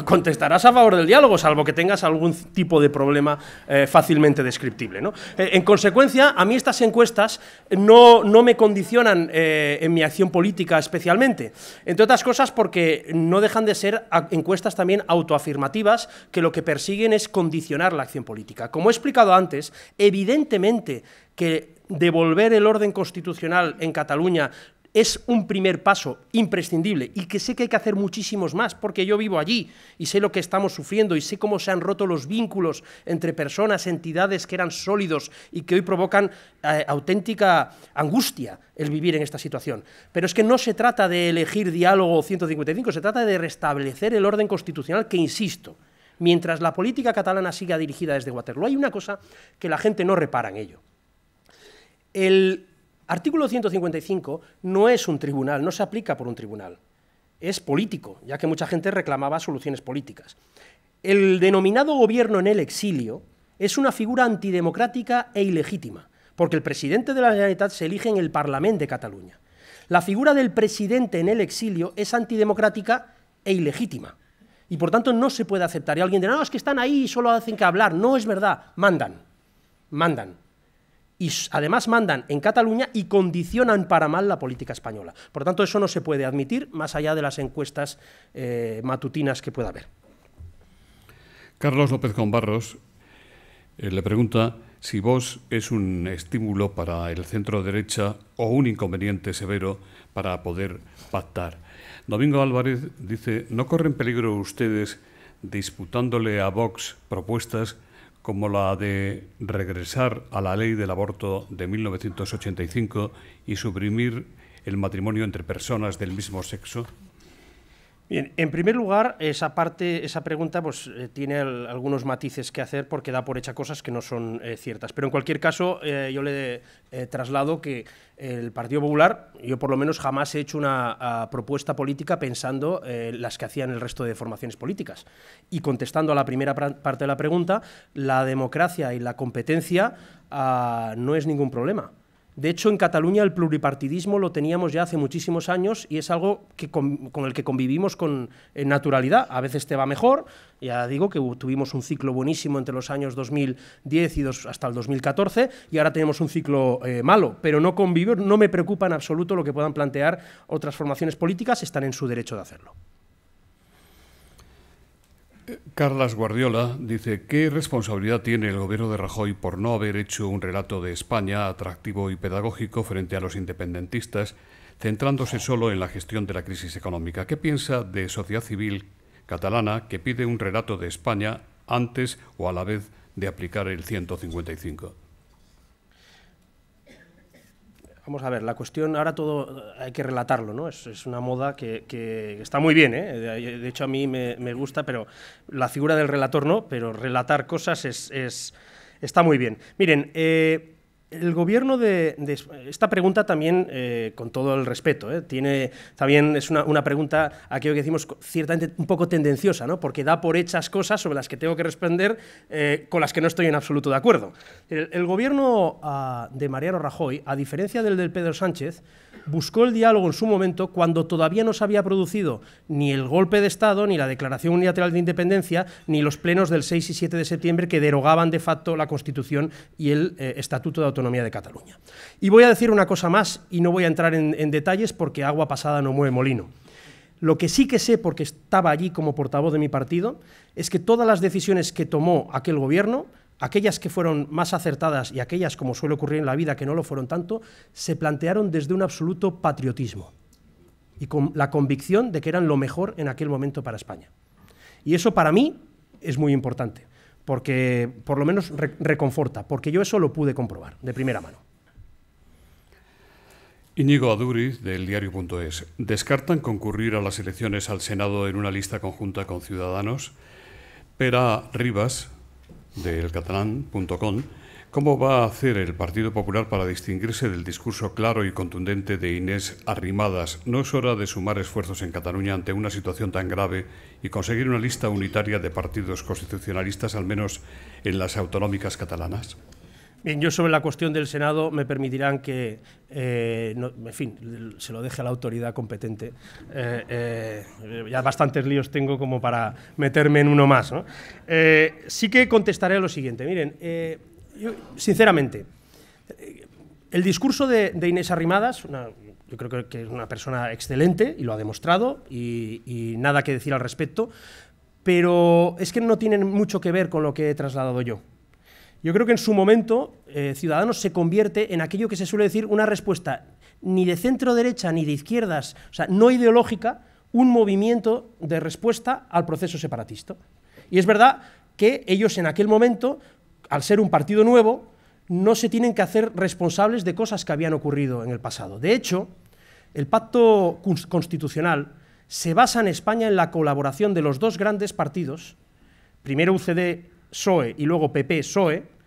contestarás a favor del diálogo, salvo que tengas algún tipo de problema fácilmente descriptible, ¿no? En consecuencia, a mí estas encuestas no me condicionan en mi acción política especialmente, entre otras cosas porque no dejan de ser encuestas también autoafirmativas que lo que persiguen es condicionar la acción política. Como he explicado antes, evidentemente que devolver el orden constitucional en Cataluña es un primer paso imprescindible y que sé que hay que hacer muchísimos más porque yo vivo allí y sé lo que estamos sufriendo y sé cómo se han roto los vínculos entre personas, entidades que eran sólidos y que hoy provocan auténtica angustia el vivir en esta situación. Pero es que no se trata de elegir diálogo 155, se trata de restablecer el orden constitucional que, insisto, mientras la política catalana siga dirigida desde Waterloo, hay una cosa que la gente no repara en ello. El artículo 155 no es un tribunal, no se aplica por un tribunal, es político, ya que mucha gente reclamaba soluciones políticas. El denominado gobierno en el exilio es una figura antidemocrática e ilegítima, porque el presidente de la Generalitat se elige en el Parlament de Cataluña. La figura del presidente en el exilio es antidemocrática e ilegítima, y por tanto no se puede aceptar. Y alguien dirá, no, es que están ahí y solo hacen que hablar. No es verdad, mandan. Y además mandan en Cataluña y condicionan para mal la política española. Por tanto, eso no se puede admitir, más allá de las encuestas matutinas que pueda haber. Carlos López Combarros le pregunta si Vox es un estímulo para el centro-derecha o un inconveniente severo para poder pactar. Domingo Álvarez dice, ¿no corren peligro ustedes disputándole a Vox propuestas como la de regresar a la ley del aborto de 1985 y suprimir el matrimonio entre personas del mismo sexo? Bien, en primer lugar, esa pregunta pues, tiene algunos matices que hacer porque da por hecha cosas que no son ciertas. Pero en cualquier caso, yo le traslado que el Partido Popular, yo por lo menos jamás he hecho una propuesta política pensando las que hacían el resto de formaciones políticas. Y contestando a la primera parte de la pregunta, la democracia y la competencia no es ningún problema. De hecho, en Cataluña el pluripartidismo lo teníamos ya hace muchísimos años y es algo que con el que convivimos con naturalidad. A veces te va mejor, ya digo que tuvimos un ciclo buenísimo entre los años 2010 y hasta el 2014 y ahora tenemos un ciclo malo, pero no convivo, no me preocupa en absoluto lo que puedan plantear otras formaciones políticas, están en su derecho de hacerlo. Carlas Guardiola dice: ¿qué responsabilidad tiene el gobierno de Rajoy por no haber hecho un relato de España atractivo y pedagógico frente a los independentistas, centrándose solo en la gestión de la crisis económica? ¿Qué piensa de sociedad civil catalana que pide un relato de España antes o a la vez de aplicar el 155? Vamos a ver, la cuestión, ahora todo hay que relatarlo, ¿no? Es una moda que está muy bien, ¿eh? De hecho, a mí me gusta, pero la figura del relator no, pero relatar cosas está muy bien. Miren, el gobierno esta pregunta también, con todo el respeto, también es una pregunta, aquello que decimos, ciertamente un poco tendenciosa, ¿no? Porque da por hechas cosas sobre las que tengo que responder, con las que no estoy en absoluto de acuerdo. El gobierno de Mariano Rajoy, a diferencia del Pedro Sánchez, buscó el diálogo en su momento cuando todavía no se había producido ni el golpe de Estado, ni la Declaración Unilateral de Independencia, ni los plenos del 6 y 7 de septiembre que derogaban de facto la Constitución y el Estatuto de Autonomía de Cataluña. Y voy a decir una cosa más, y no voy a entrar en detalles porque agua pasada no mueve molino. Lo que sí que sé, porque estaba allí como portavoz de mi partido, es que todas las decisiones que tomó aquel gobierno, aquellas que fueron más acertadas y aquellas, como suele ocurrir en la vida, que no lo fueron tanto, se plantearon desde un absoluto patriotismo y con la convicción de que eran lo mejor en aquel momento para España. Y eso para mí es muy importante, porque por lo menos reconforta, porque yo eso lo pude comprobar de primera mano. Íñigo Aduriz, del diario.es. ¿Descartan concurrir a las elecciones al Senado en una lista conjunta con Ciudadanos? Pere Ribas, del catalán.com, ¿cómo va a hacer el Partido Popular para distinguirse del discurso claro y contundente de Inés Arrimadas? ¿No es hora de sumar esfuerzos en Cataluña ante una situación tan grave y conseguir una lista unitaria de partidos constitucionalistas, al menos en las autonómicas catalanas? Bien, yo sobre la cuestión del Senado me permitirán que, en fin, se lo deje a la autoridad competente. Ya bastantes líos tengo como para meterme en uno más, ¿no? Sí que contestaré lo siguiente. Miren, yo, sinceramente, el discurso de Inés Arrimadas, yo creo que es una persona excelente y lo ha demostrado y nada que decir al respecto, pero es que no tienen mucho que ver con lo que he trasladado yo. Yo creo que en su momento Ciudadanos se convierte en aquello que se suele decir una respuesta ni de centro-derecha ni de izquierdas, o sea, no ideológica, un movimiento de respuesta al proceso separatista. Y es verdad que ellos en aquel momento, al ser un partido nuevo, no se tienen que hacer responsables de cosas que habían ocurrido en el pasado. De hecho, el pacto constitucional se basa en España en la colaboración de los dos grandes partidos, primero UCD-PSOE y luego PP-PSOE,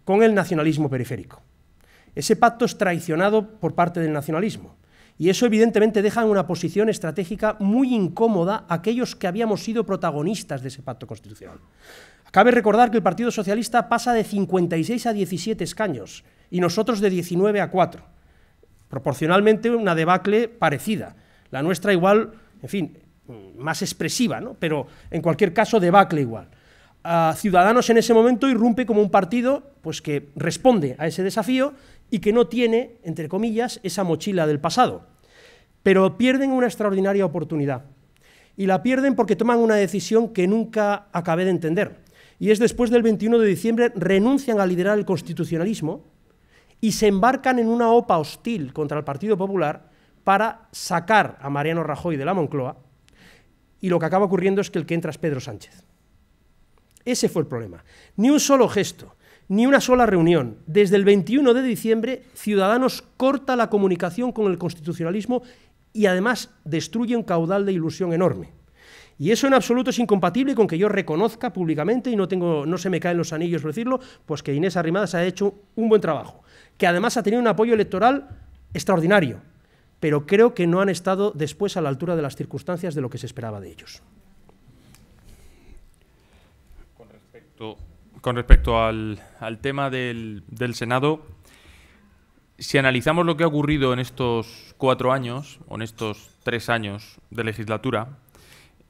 con el nacionalismo periférico. Ese pacto es traicionado por parte del nacionalismo y eso evidentemente deja en una posición estratégica muy incómoda a aquellos que habíamos sido protagonistas de ese pacto constitucional. Cabe recordar que el Partido Socialista pasa de 56 a 17 escaños y nosotros de 19 a 4. Proporcionalmente una debacle parecida. La nuestra igual, en fin, más expresiva, ¿no? Pero en cualquier caso debacle igual. Ciudadanos en ese momento irrumpe como un partido pues, que responde a ese desafío y que no tiene, entre comillas, esa mochila del pasado. Pero pierden una extraordinaria oportunidad. Y la pierden porque toman una decisión que nunca acabé de entender. Y es después del 21 de diciembre renuncian a liderar el constitucionalismo y se embarcan en una OPA hostil contra el Partido Popular para sacar a Mariano Rajoy de la Moncloa, y lo que acaba ocurriendo es que el que entra es Pedro Sánchez. Ese fue el problema. Ni un solo gesto, ni una sola reunión. Desde el 21 de diciembre, Ciudadanos corta la comunicación con el constitucionalismo y además destruye un caudal de ilusión enorme. Y eso en absoluto es incompatible con que yo reconozca públicamente, y no se me caen los anillos por decirlo, pues que Inés Arrimadas ha hecho un buen trabajo, que además ha tenido un apoyo electoral extraordinario, pero creo que no han estado después a la altura de las circunstancias de lo que se esperaba de ellos. Con respecto al tema del Senado, si analizamos lo que ha ocurrido en estos 4 años, o en estos 3 años de legislatura,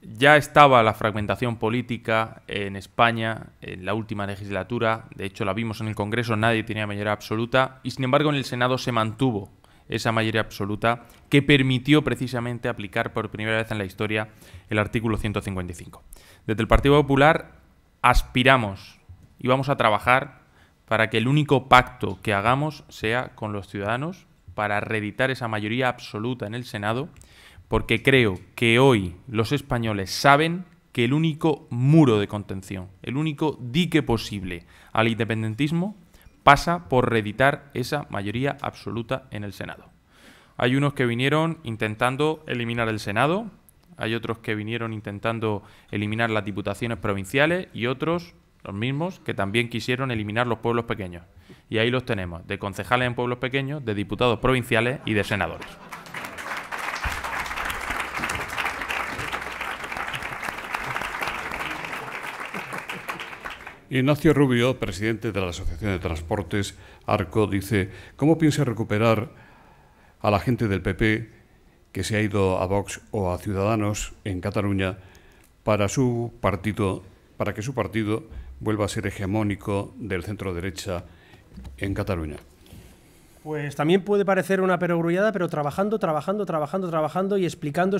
ya estaba la fragmentación política en España en la última legislatura. De hecho, la vimos en el Congreso, nadie tenía mayoría absoluta, y sin embargo en el Senado se mantuvo esa mayoría absoluta que permitió precisamente aplicar por primera vez en la historia el artículo 155. Desde el Partido Popular aspiramos y vamos a trabajar para que el único pacto que hagamos sea con los ciudadanos para reeditar esa mayoría absoluta en el Senado, porque creo que hoy los españoles saben que el único muro de contención, el único dique posible al independentismo pasa por reeditar esa mayoría absoluta en el Senado. Hay unos que vinieron intentando eliminar el Senado, hay otros que vinieron intentando eliminar las diputaciones provinciales y otros, los mismos, que también quisieron eliminar los pueblos pequeños. Y ahí los tenemos, de concejales en pueblos pequeños, de diputados provinciales y de senadores. Ignacio Rubio, presidente de la Asociación de Transportes ARCO, dice: ¿cómo piensa recuperar a la gente del PP que se ha ido a Vox o a Ciudadanos en Cataluña para que su partido vuelva a ser hegemónico del centro-derecha en Cataluña? Pues también puede parecer una perogrullada, pero trabajando y explicando.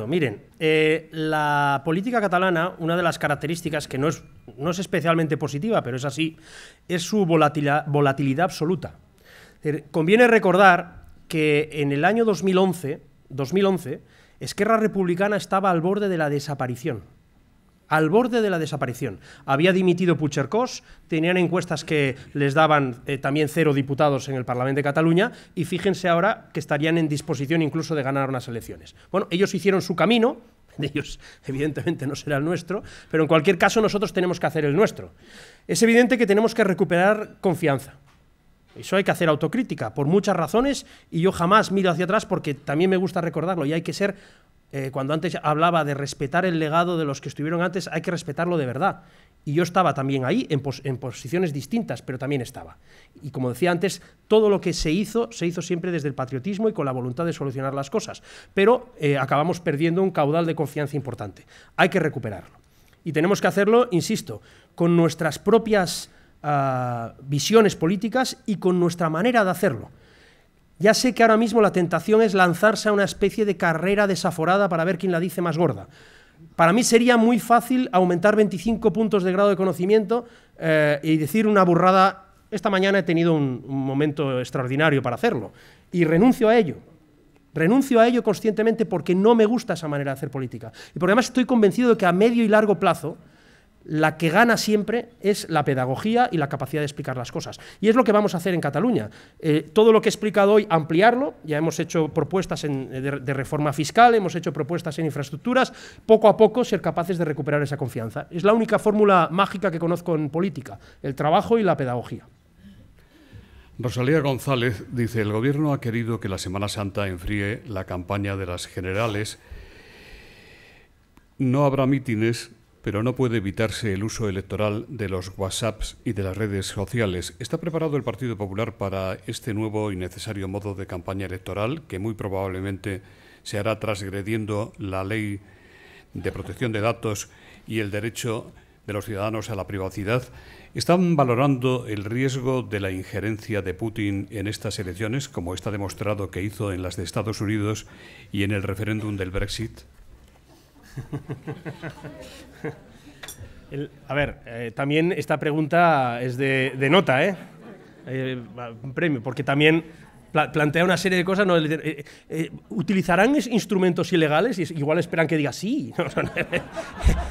Miren, la política catalana, una de las características que no es especialmente positiva, pero es así, es su volatilidad absoluta. Conviene recordar que en el año 2011, Esquerra Republicana estaba al borde de la desaparición. Había dimitido Puigcercós, tenían encuestas que les daban también 0 diputados en el Parlamento de Cataluña y fíjense ahora que estarían en disposición incluso de ganar unas elecciones. Bueno, ellos hicieron su camino, de ellos evidentemente no será el nuestro, pero en cualquier caso nosotros tenemos que hacer el nuestro. Es evidente que tenemos que recuperar confianza. Eso hay que hacer autocrítica, por muchas razones, y yo jamás miro hacia atrás porque también me gusta recordarlo, y hay que ser... cuando antes hablaba de respetar el legado de los que estuvieron antes, hay que respetarlo de verdad. Y yo estaba también ahí, en posiciones distintas, pero también estaba. Y como decía antes, todo lo que se hizo siempre desde el patriotismo y con la voluntad de solucionar las cosas. Pero acabamos perdiendo un caudal de confianza importante. Hay que recuperarlo. Y tenemos que hacerlo, insisto, con nuestras propias visiones políticas y con nuestra manera de hacerlo. Ya sé que ahora mismo la tentación es lanzarse a una especie de carrera desaforada para ver quién la dice más gorda. Para mí sería muy fácil aumentar 25 puntos de grado de conocimiento y decir una burrada. Esta mañana he tenido un momento extraordinario para hacerlo y renuncio a ello. Renuncio a ello conscientemente porque no me gusta esa manera de hacer política. Y porque además estoy convencido de que a medio y largo plazo la que gana siempre es la pedagogía y la capacidad de explicar las cosas. Y es lo que vamos a hacer en Cataluña. Todo lo que he explicado hoy, ampliarlo. Ya hemos hecho propuestas de reforma fiscal, hemos hecho propuestas en infraestructuras. Poco a poco ser capaces de recuperar esa confianza. Es la única fórmula mágica que conozco en política, el trabajo y la pedagogía. Rosalía González dice: el Gobierno ha querido que la Semana Santa enfríe la campaña de las generales. No habrá mítines, pero no puede evitarse el uso electoral de los WhatsApps y de las redes sociales. ¿Está preparado el Partido Popular para este nuevo y necesario modo de campaña electoral, que muy probablemente se hará transgrediendo la ley de protección de datos y el derecho de los ciudadanos a la privacidad? ¿Están valorando el riesgo de la injerencia de Putin en estas elecciones, como está demostrado que hizo en las de Estados Unidos y en el referéndum del Brexit? También esta pregunta es de nota, un premio, porque también plantea una serie de cosas. ¿Utilizarán instrumentos ilegales? Y igual esperan que diga sí.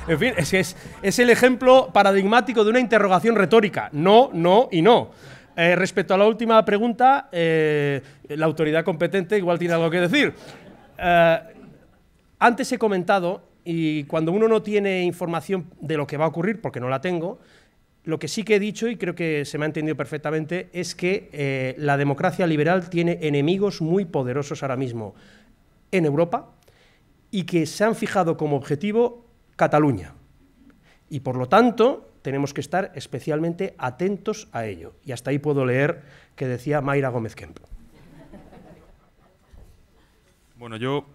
En fin, es el ejemplo paradigmático de una interrogación retórica. No, no y no. Respecto a la última pregunta, la autoridad competente igual tiene algo que decir. Antes he comentado, y cuando uno no tiene información de lo que va a ocurrir, porque no la tengo, lo que sí que he dicho, y creo que se me ha entendido perfectamente, es que la democracia liberal tiene enemigos muy poderosos ahora mismo en Europa y que se han fijado como objetivo Cataluña. Y por lo tanto, tenemos que estar especialmente atentos a ello. Y hasta ahí puedo leer que decía Mayra Gómez Kemp. Bueno, yo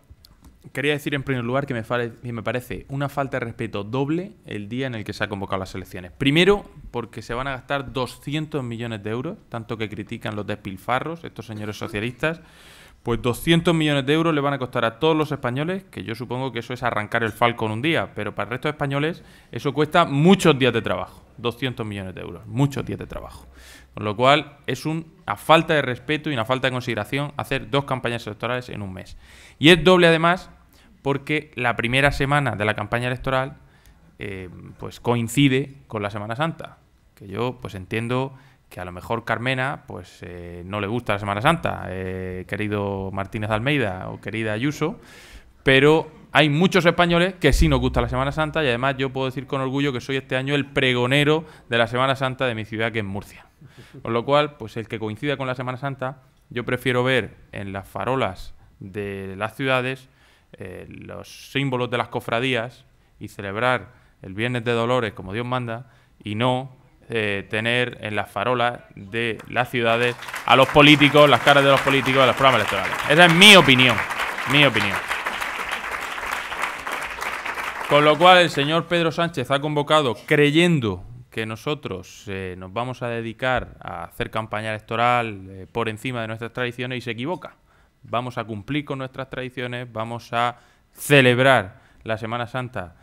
quería decir en primer lugar que me parece una falta de respeto doble el día en el que se ha convocado las elecciones. Primero, porque se van a gastar 200 millones de euros, tanto que critican los despilfarros, estos señores socialistas. Pues 200 millones de euros le van a costar a todos los españoles, que yo supongo que eso es arrancar el Falcon un día, pero para el resto de españoles eso cuesta muchos días de trabajo. 200 millones de euros, muchos días de trabajo. Con lo cual es una falta de respeto y una falta de consideración hacer 2 campañas electorales en un mes. Y es doble además porque la primera semana de la campaña electoral pues coincide con la Semana Santa, que yo pues entiendo que a lo mejor Carmena pues no le gusta la Semana Santa, querido Martínez Almeida o querida Ayuso, pero hay muchos españoles que sí nos gusta la Semana Santa y además yo puedo decir con orgullo que soy este año el pregonero de la Semana Santa de mi ciudad, que es Murcia. Con lo cual, pues el que coincida con la Semana Santa, yo prefiero ver en las farolas de las ciudades los símbolos de las cofradías y celebrar el Viernes de Dolores como Dios manda y no tener en las farolas de las ciudades a los políticos, las caras de los políticos de los programas electorales. Esa es mi opinión, mi opinión. Con lo cual el señor Pedro Sánchez ha convocado creyendo que nosotros nos vamos a dedicar a hacer campaña electoral por encima de nuestras tradiciones y se equivoca. Vamos a cumplir con nuestras tradiciones, vamos a celebrar la Semana Santa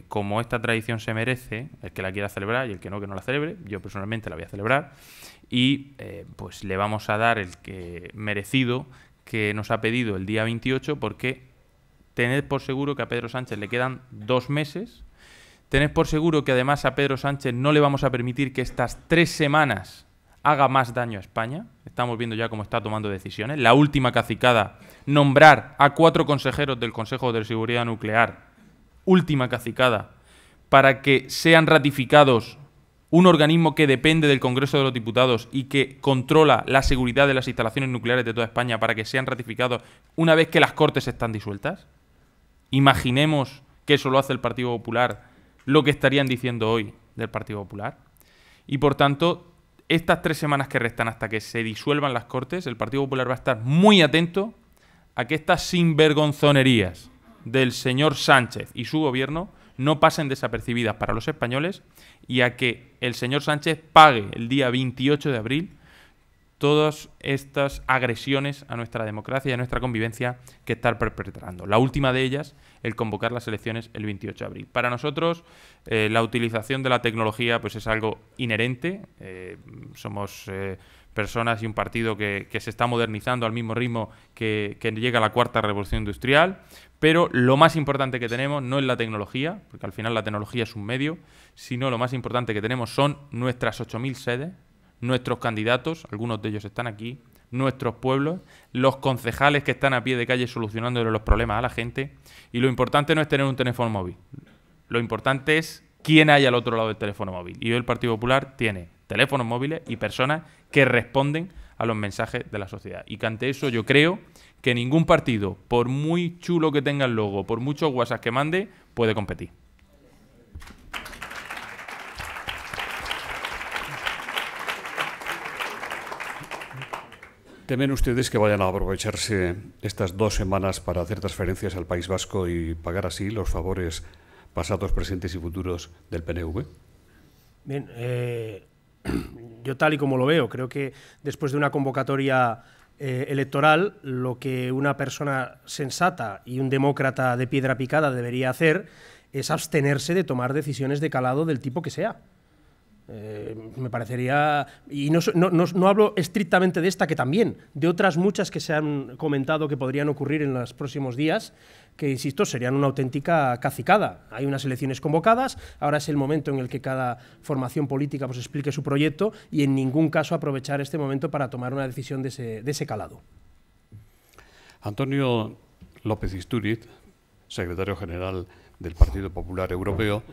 como esta tradición se merece, el que la quiera celebrar y el que no la celebre. Yo personalmente la voy a celebrar y pues le vamos a dar el que merecido que nos ha pedido el día 28, porque tened por seguro que a Pedro Sánchez le quedan 2 meses. Tened por seguro que además a Pedro Sánchez no le vamos a permitir que estas 3 semanas haga más daño a España. Estamos viendo ya cómo está tomando decisiones. La última cacicada, nombrar a 4 consejeros del Consejo de Seguridad Nuclear, última cacicada, para que sean ratificados un organismo que depende del Congreso de los Diputados y que controla la seguridad de las instalaciones nucleares de toda España, para que sean ratificados una vez que las Cortes están disueltas. Imaginemos que eso lo hace el Partido Popular, lo que estarían diciendo hoy del Partido Popular. Y por tanto, estas 3 semanas que restan hasta que se disuelvan las Cortes, el Partido Popular va a estar muy atento a que estas sinvergonzonerías del señor Sánchez y su gobierno no pasen desapercibidas para los españoles y a que el señor Sánchez pague el día 28 de abril todas estas agresiones a nuestra democracia y a nuestra convivencia que está perpetrando. La última de ellas, el convocar las elecciones el 28 de abril. Para nosotros, la utilización de la tecnología pues es algo inherente. Somos personas y un partido que se está modernizando al mismo ritmo que llega la 4ª revolución industrial, pero lo más importante que tenemos no es la tecnología, porque al final la tecnología es un medio, sino lo más importante que tenemos son nuestras 8.000 sedes, nuestros candidatos, algunos de ellos están aquí, nuestros pueblos, los concejales que están a pie de calle solucionándole los problemas a la gente, y lo importante no es tener un teléfono móvil, lo importante es quién hay al otro lado del teléfono móvil. Y hoy el Partido Popular tiene teléfonos móviles y personas que responden a los mensajes de la sociedad. Y que ante eso yo creo que ningún partido, por muy chulo que tenga el logo, por muchos WhatsApp que mande, puede competir. ¿Temen ustedes que vayan a aprovecharse estas 2 semanas para hacer transferencias al País Vasco y pagar así los favores pasados, presentes y futuros del PNV? Bien, yo tal y como lo veo, creo que después de una convocatoria electoral, lo que una persona sensata y un demócrata de piedra picada debería hacer es abstenerse de tomar decisiones de calado del tipo que sea. Me parecería, y no hablo estrictamente de esta, que también, de otras muchas que se han comentado que podrían ocurrir en los próximos días, que, insisto, serían una auténtica cacicada. Hay unas elecciones convocadas, ahora es el momento en el que cada formación política pues explique su proyecto y en ningún caso aprovechar este momento para tomar una decisión de ese calado. Antonio López Istúriz, secretario general del Partido Popular Europeo,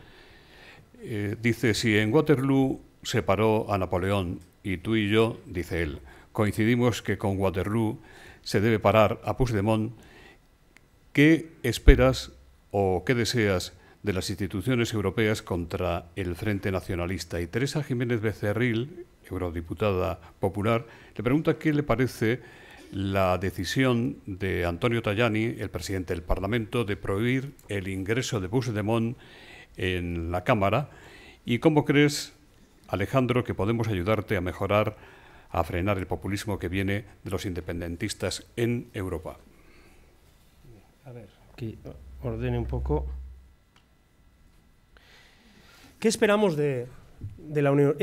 dice: si en Waterloo se paró a Napoleón y tú y yo, dice él, coincidimos que con Waterloo se debe parar a Puigdemont, ¿qué esperas o qué deseas de las instituciones europeas contra el Frente Nacionalista? Y Teresa Jiménez Becerril, eurodiputada popular, le pregunta qué le parece la decisión de Antonio Tajani, el presidente del Parlamento, de prohibir el ingreso de Puigdemont en la Cámara. ¿Y cómo crees, Alejandro, que podemos ayudarte a mejorar, a frenar el populismo que viene de los independentistas en Europa? A ver, aquí ordene un poco. ¿Qué esperamos de la Unión?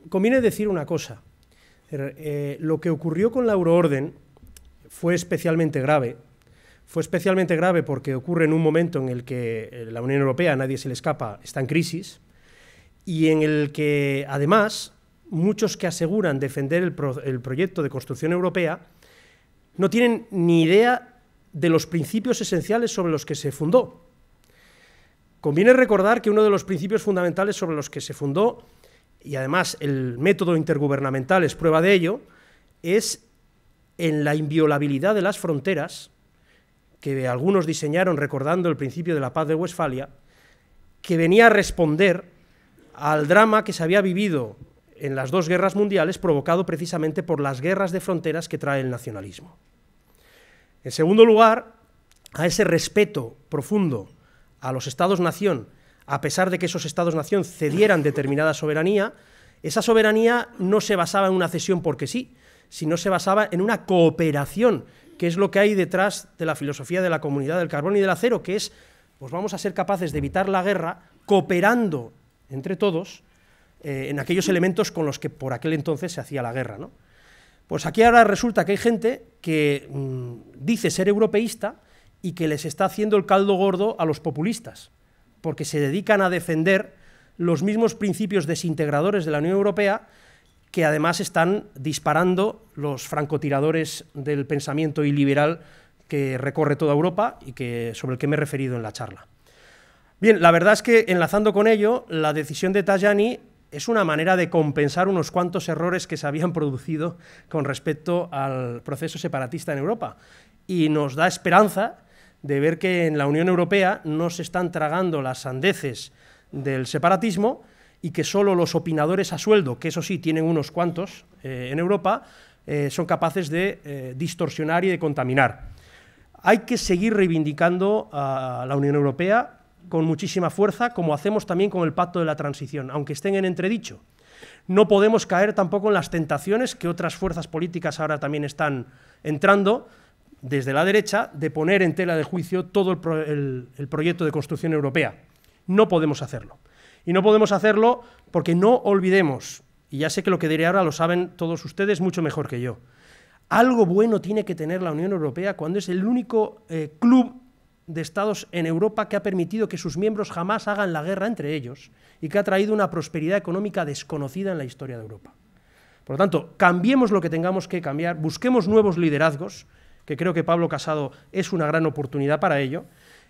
Conviene decir una cosa. Lo que ocurrió con la euroorden fue especialmente grave. Fue especialmente grave porque ocurre en un momento en el que la Unión Europea, a nadie se le escapa, está en crisis, y en el que, además, muchos que aseguran defender el proyecto de construcción europea no tienen ni idea de los principios esenciales sobre los que se fundó. Conviene recordar que uno de los principios fundamentales sobre los que se fundó, y además el método intergubernamental es prueba de ello, es en la inviolabilidad de las fronteras, que algunos diseñaron recordando el principio de la paz de Westfalia, que venía a responder al drama que se había vivido en las dos guerras mundiales, provocado precisamente por las guerras de fronteras que trae el nacionalismo. En segundo lugar, a ese respeto profundo a los Estados-nación, a pesar de que esos Estados-nación cedieran determinada soberanía, esa soberanía no se basaba en una cesión porque sí, sino se basaba en una cooperación, que es lo que hay detrás de la filosofía de la comunidad del carbón y del acero, que es, pues vamos a ser capaces de evitar la guerra cooperando entre todos en aquellos elementos con los que por aquel entonces se hacía la guerra, ¿no? Pues aquí ahora resulta que hay gente que dice ser europeísta y que les está haciendo el caldo gordo a los populistas, porque se dedican a defender los mismos principios desintegradores de la Unión Europea que además están disparando los francotiradores del pensamiento iliberal que recorre toda Europa y sobre el que me he referido en la charla. Bien, la verdad es que, enlazando con ello, la decisión de Tajani es una manera de compensar unos cuantos errores que se habían producido con respecto al proceso separatista en Europa, y nos da esperanza de ver que en la Unión Europea no se están tragando las sandeces del separatismo y que solo los opinadores a sueldo, que eso sí tienen unos cuantos en Europa, son capaces de distorsionar y de contaminar. Hay que seguir reivindicando a la Unión Europea con muchísima fuerza, como hacemos también con el Pacto de la Transición, aunque estén en entredicho. No podemos caer tampoco en las tentaciones que otras fuerzas políticas ahora también están entrando, desde la derecha, de poner en tela de juicio todo el proyecto de construcción europea. No podemos hacerlo. Y no podemos hacerlo porque no olvidemos, y ya sé que lo que diré ahora lo saben todos ustedes mucho mejor que yo, algo bueno tiene que tener la Unión Europea cuando es el único club de estados en Europa que ha permitido que sus miembros jamás hagan la guerra entre ellos y que ha traído una prosperidad económica desconocida en la historia de Europa. Por lo tanto, cambiemos lo que tengamos que cambiar, busquemos nuevos liderazgos, que creo que Pablo Casado es una gran oportunidad para ello,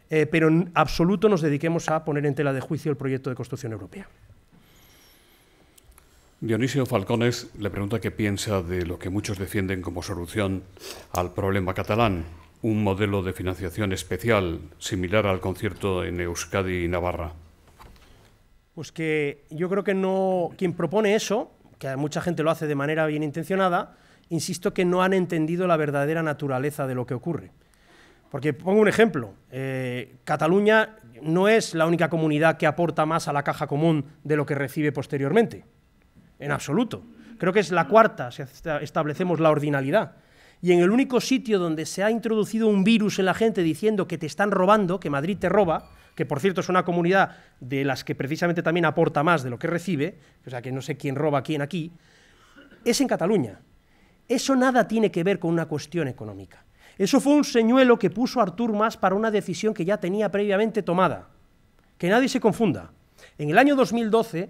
pero en absoluto nos dediquemos a poner en tela de juicio el proyecto de construcción europea. Dionisio Falcones le pregunta qué piensa de lo que muchos defienden como solución al problema catalán, un modelo de financiación especial similar al concierto en Euskadi y Navarra. Pues que yo creo que no, quien propone eso, que mucha gente lo hace de manera bien intencionada, insisto que no han entendido la verdadera naturaleza de lo que ocurre. Porque pongo un ejemplo, Cataluña no es la única comunidad que aporta más a la caja común de lo que recibe posteriormente, en absoluto. Creo que es la cuarta, si establecemos la ordinalidad. Y en el único sitio donde se ha introducido un virus en la gente diciendo que te están robando, que Madrid te roba, que por cierto es una comunidad de las que precisamente también aporta más de lo que recibe, o sea que no sé quién roba a quién aquí, es en Cataluña. Eso nada tiene que ver con una cuestión económica. Eso fue un señuelo que puso Artur Mas para una decisión que ya tenía previamente tomada. Que nadie se confunda. En el año 2012,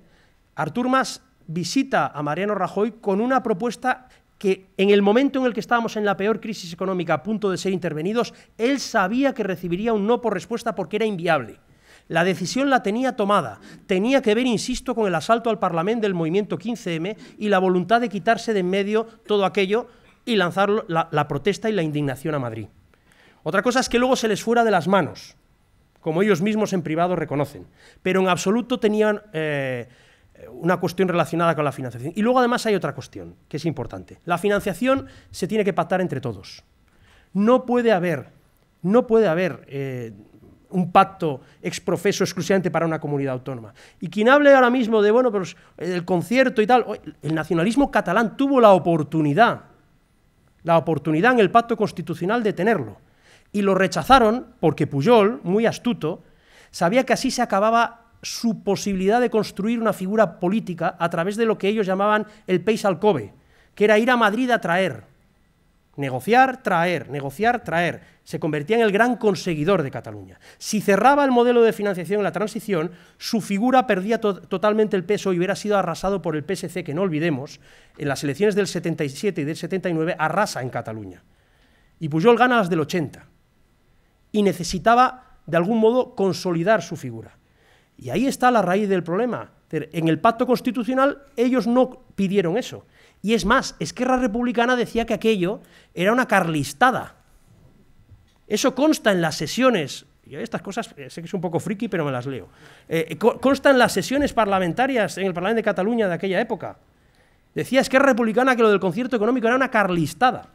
Artur Mas visita a Mariano Rajoy con una propuesta que en el momento en el que estábamos en la peor crisis económica a punto de ser intervenidos, él sabía que recibiría un no por respuesta porque era inviable. La decisión la tenía tomada, tenía que ver, insisto, con el asalto al Parlamento del movimiento 15M y la voluntad de quitarse de en medio todo aquello y lanzar la protesta y la indignación a Madrid. Otra cosa es que luego se les fuera de las manos, como ellos mismos en privado reconocen, pero en absoluto tenían una cuestión relacionada con la financiación. Y luego además hay otra cuestión que es importante. La financiación se tiene que pactar entre todos. No puede haber un pacto exprofeso exclusivamente para una comunidad autónoma. Y quien hable ahora mismo de, bueno, pero el concierto y tal, el nacionalismo catalán tuvo la oportunidad en el pacto constitucional de tenerlo. Y lo rechazaron porque Pujol, muy astuto, sabía que así se acababa su posibilidad de construir una figura política a través de lo que ellos llamaban el Peix al Cove, que era ir a Madrid a traer, negociar, traer, negociar, traer. Se convertía en el gran conseguidor de Cataluña. Si cerraba el modelo de financiación en la transición, su figura perdía totalmente el peso y hubiera sido arrasado por el PSC, que no olvidemos, en las elecciones del 77 y del 79 arrasa en Cataluña. Y Pujol gana las del 80. Y necesitaba, de algún modo, consolidar su figura. Y ahí está la raíz del problema. En el pacto constitucional ellos no pidieron eso. Y es más, Esquerra Republicana decía que aquello era una carlistada. Eso consta en las sesiones, y estas cosas sé que es un poco friki, pero me las leo. Consta en las sesiones parlamentarias en el Parlamento de Cataluña de aquella época. Decía Esquerra Republicana que lo del concierto económico era una carlistada,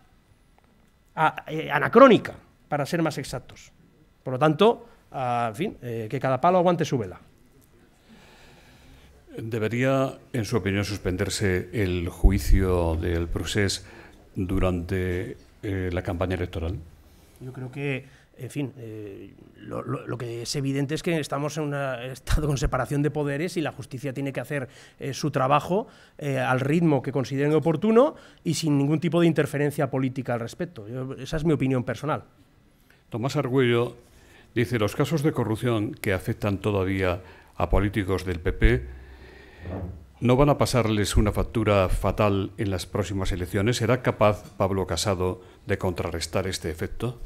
anacrónica, para ser más exactos. Por lo tanto, en fin, que cada palo aguante su vela. ¿Debería, en su opinión, suspenderse el juicio del procés durante la campaña electoral? Yo creo que, en fin, lo que es evidente es que estamos en un estado con separación de poderes y la justicia tiene que hacer su trabajo al ritmo que consideren oportuno y sin ningún tipo de interferencia política al respecto. Esa es mi opinión personal. Tomás Argüello dice: los casos de corrupción que afectan todavía a políticos del PP ¿no van a pasarles una factura fatal en las próximas elecciones? ¿Será capaz Pablo Casado de contrarrestar este efecto?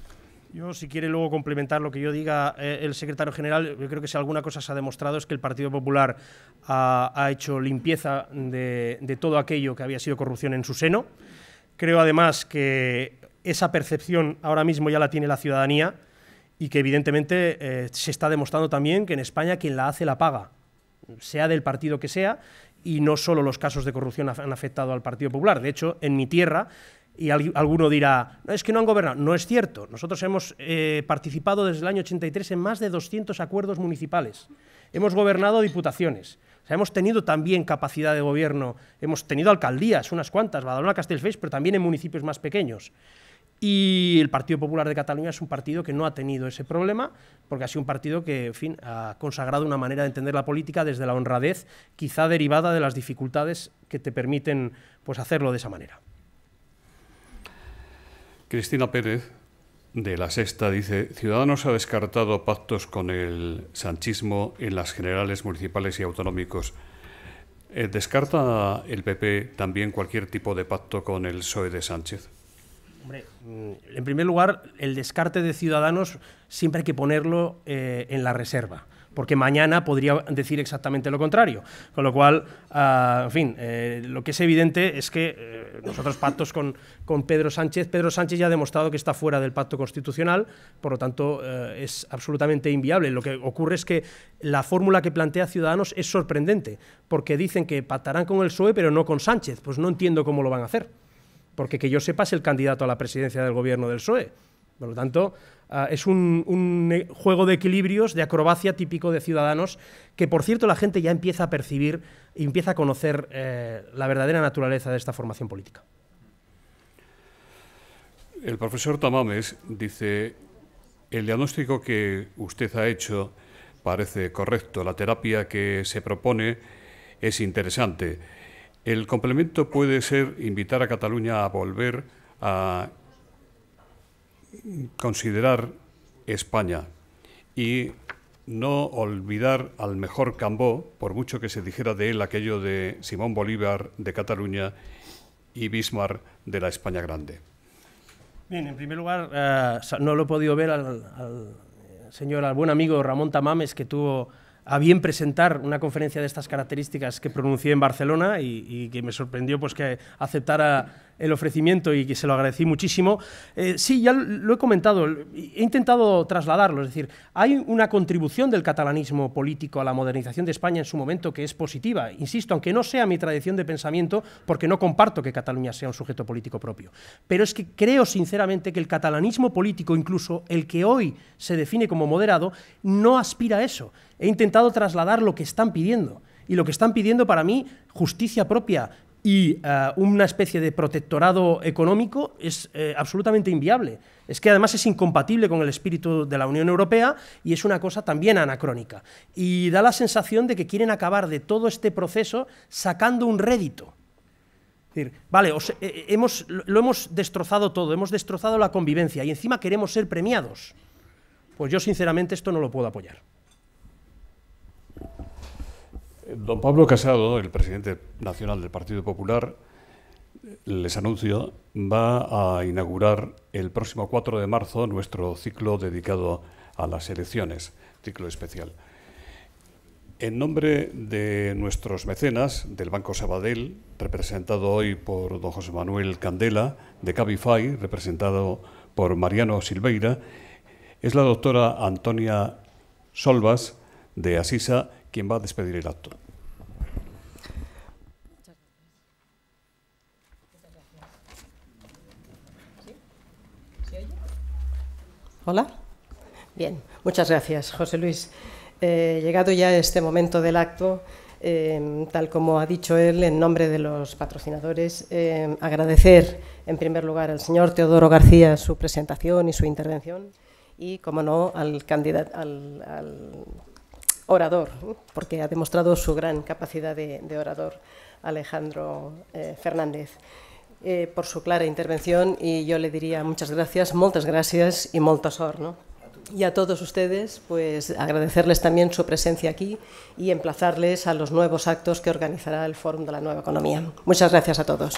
Yo, si quiere luego complementar lo que yo diga el secretario general, yo creo que si alguna cosa se ha demostrado es que el Partido Popular ha hecho limpieza de todo aquello que había sido corrupción en su seno. Creo además que esa percepción ahora mismo ya la tiene la ciudadanía y que evidentemente se está demostrando también que en España quien la hace la paga, sea del partido que sea, y no solo los casos de corrupción han afectado al Partido Popular. De hecho, en mi tierra, y alguno dirá, no, es que no han gobernado. No es cierto. Nosotros hemos participado desde el año 83 en más de 200 acuerdos municipales. Hemos gobernado diputaciones. O sea, hemos tenido también capacidad de gobierno, hemos tenido alcaldías, unas cuantas, Badalona, Castelldefels, pero también en municipios más pequeños. Y el Partido Popular de Cataluña es un partido que no ha tenido ese problema, porque ha sido un partido que, en fin, ha consagrado una manera de entender la política desde la honradez, quizá derivada de las dificultades que te permiten, pues, hacerlo de esa manera. Cristina Pérez, de La Sexta, dice: Ciudadanos ha descartado pactos con el sanchismo en las generales municipales y autonómicos. ¿Descarta el PP también cualquier tipo de pacto con el PSOE de Sánchez? Hombre, en primer lugar, el descarte de Ciudadanos siempre hay que ponerlo en la reserva, porque mañana podría decir exactamente lo contrario. Con lo cual, en fin, lo que es evidente es que nosotros pactos con Pedro Sánchez ya ha demostrado que está fuera del pacto constitucional, por lo tanto es absolutamente inviable. Lo que ocurre es que la fórmula que plantea Ciudadanos es sorprendente, porque dicen que pactarán con el PSOE pero no con Sánchez. Pues no entiendo cómo lo van a hacer, porque que yo sepa es el candidato a la presidencia del gobierno del PSOE. Por lo tanto, es un juego de equilibrios, de acrobacia típico de Ciudadanos, que, por cierto, la gente ya empieza a percibir y empieza a conocer la verdadera naturaleza de esta formación política. El profesor Tamames dice: el diagnóstico que usted ha hecho parece correcto, la terapia que se propone es interesante. El complemento puede ser invitar a Cataluña a volver a considerar España y no olvidar al mejor Cambó, por mucho que se dijera de él aquello de Simón Bolívar de Cataluña y Bismarck de la España Grande. Bien, en primer lugar, no lo he podido ver al buen amigo Ramón Tamames, que tuvo a bien presentar una conferencia de estas características que pronuncié en Barcelona y que me sorprendió, pues, que aceptara el ofrecimiento y que se lo agradecí muchísimo. Sí, ya lo he comentado, he intentado trasladarlo, es decir, hay una contribución del catalanismo político a la modernización de España en su momento que es positiva, insisto, aunque no sea mi tradición de pensamiento, porque no comparto que Cataluña sea un sujeto político propio, pero es que creo sinceramente que el catalanismo político, incluso el que hoy se define como moderado, no aspira a eso. He intentado trasladar lo que están pidiendo, y lo que están pidiendo para mí, justicia propia y una especie de protectorado económico, es absolutamente inviable. Es que además es incompatible con el espíritu de la Unión Europea y es una cosa también anacrónica. Y da la sensación de que quieren acabar de todo este proceso sacando un rédito. Es decir, vale, lo hemos destrozado todo, hemos destrozado la convivencia y encima queremos ser premiados. Pues yo sinceramente esto no lo puedo apoyar. Don Pablo Casado, el presidente nacional del Partido Popular, les anuncio, va a inaugurar el próximo 4 de marzo nuestro ciclo dedicado a las elecciones, ciclo especial. En nombre de nuestros mecenas del Banco Sabadell, representado hoy por don José Manuel Candela, de Cabify, representado por Mariano Silveira, es la doctora Antonia Solvas, de Asisa, quien va a despedir el acto. Hola. Bien, muchas gracias, José Luis. Llegado ya este momento del acto, tal como ha dicho él, en nombre de los patrocinadores, agradecer en primer lugar al señor Teodoro García su presentación y su intervención y, como no, al candidato, al orador, porque ha demostrado su gran capacidad de orador, Alejandro Fernández, por su clara intervención, y yo le diría muchas gracias, moltes gràcies y molta sort, ¿no? Y a todos ustedes, pues agradecerles también su presencia aquí y emplazarles a los nuevos actos que organizará el Fórum de la Nueva Economía. Muchas gracias a todos.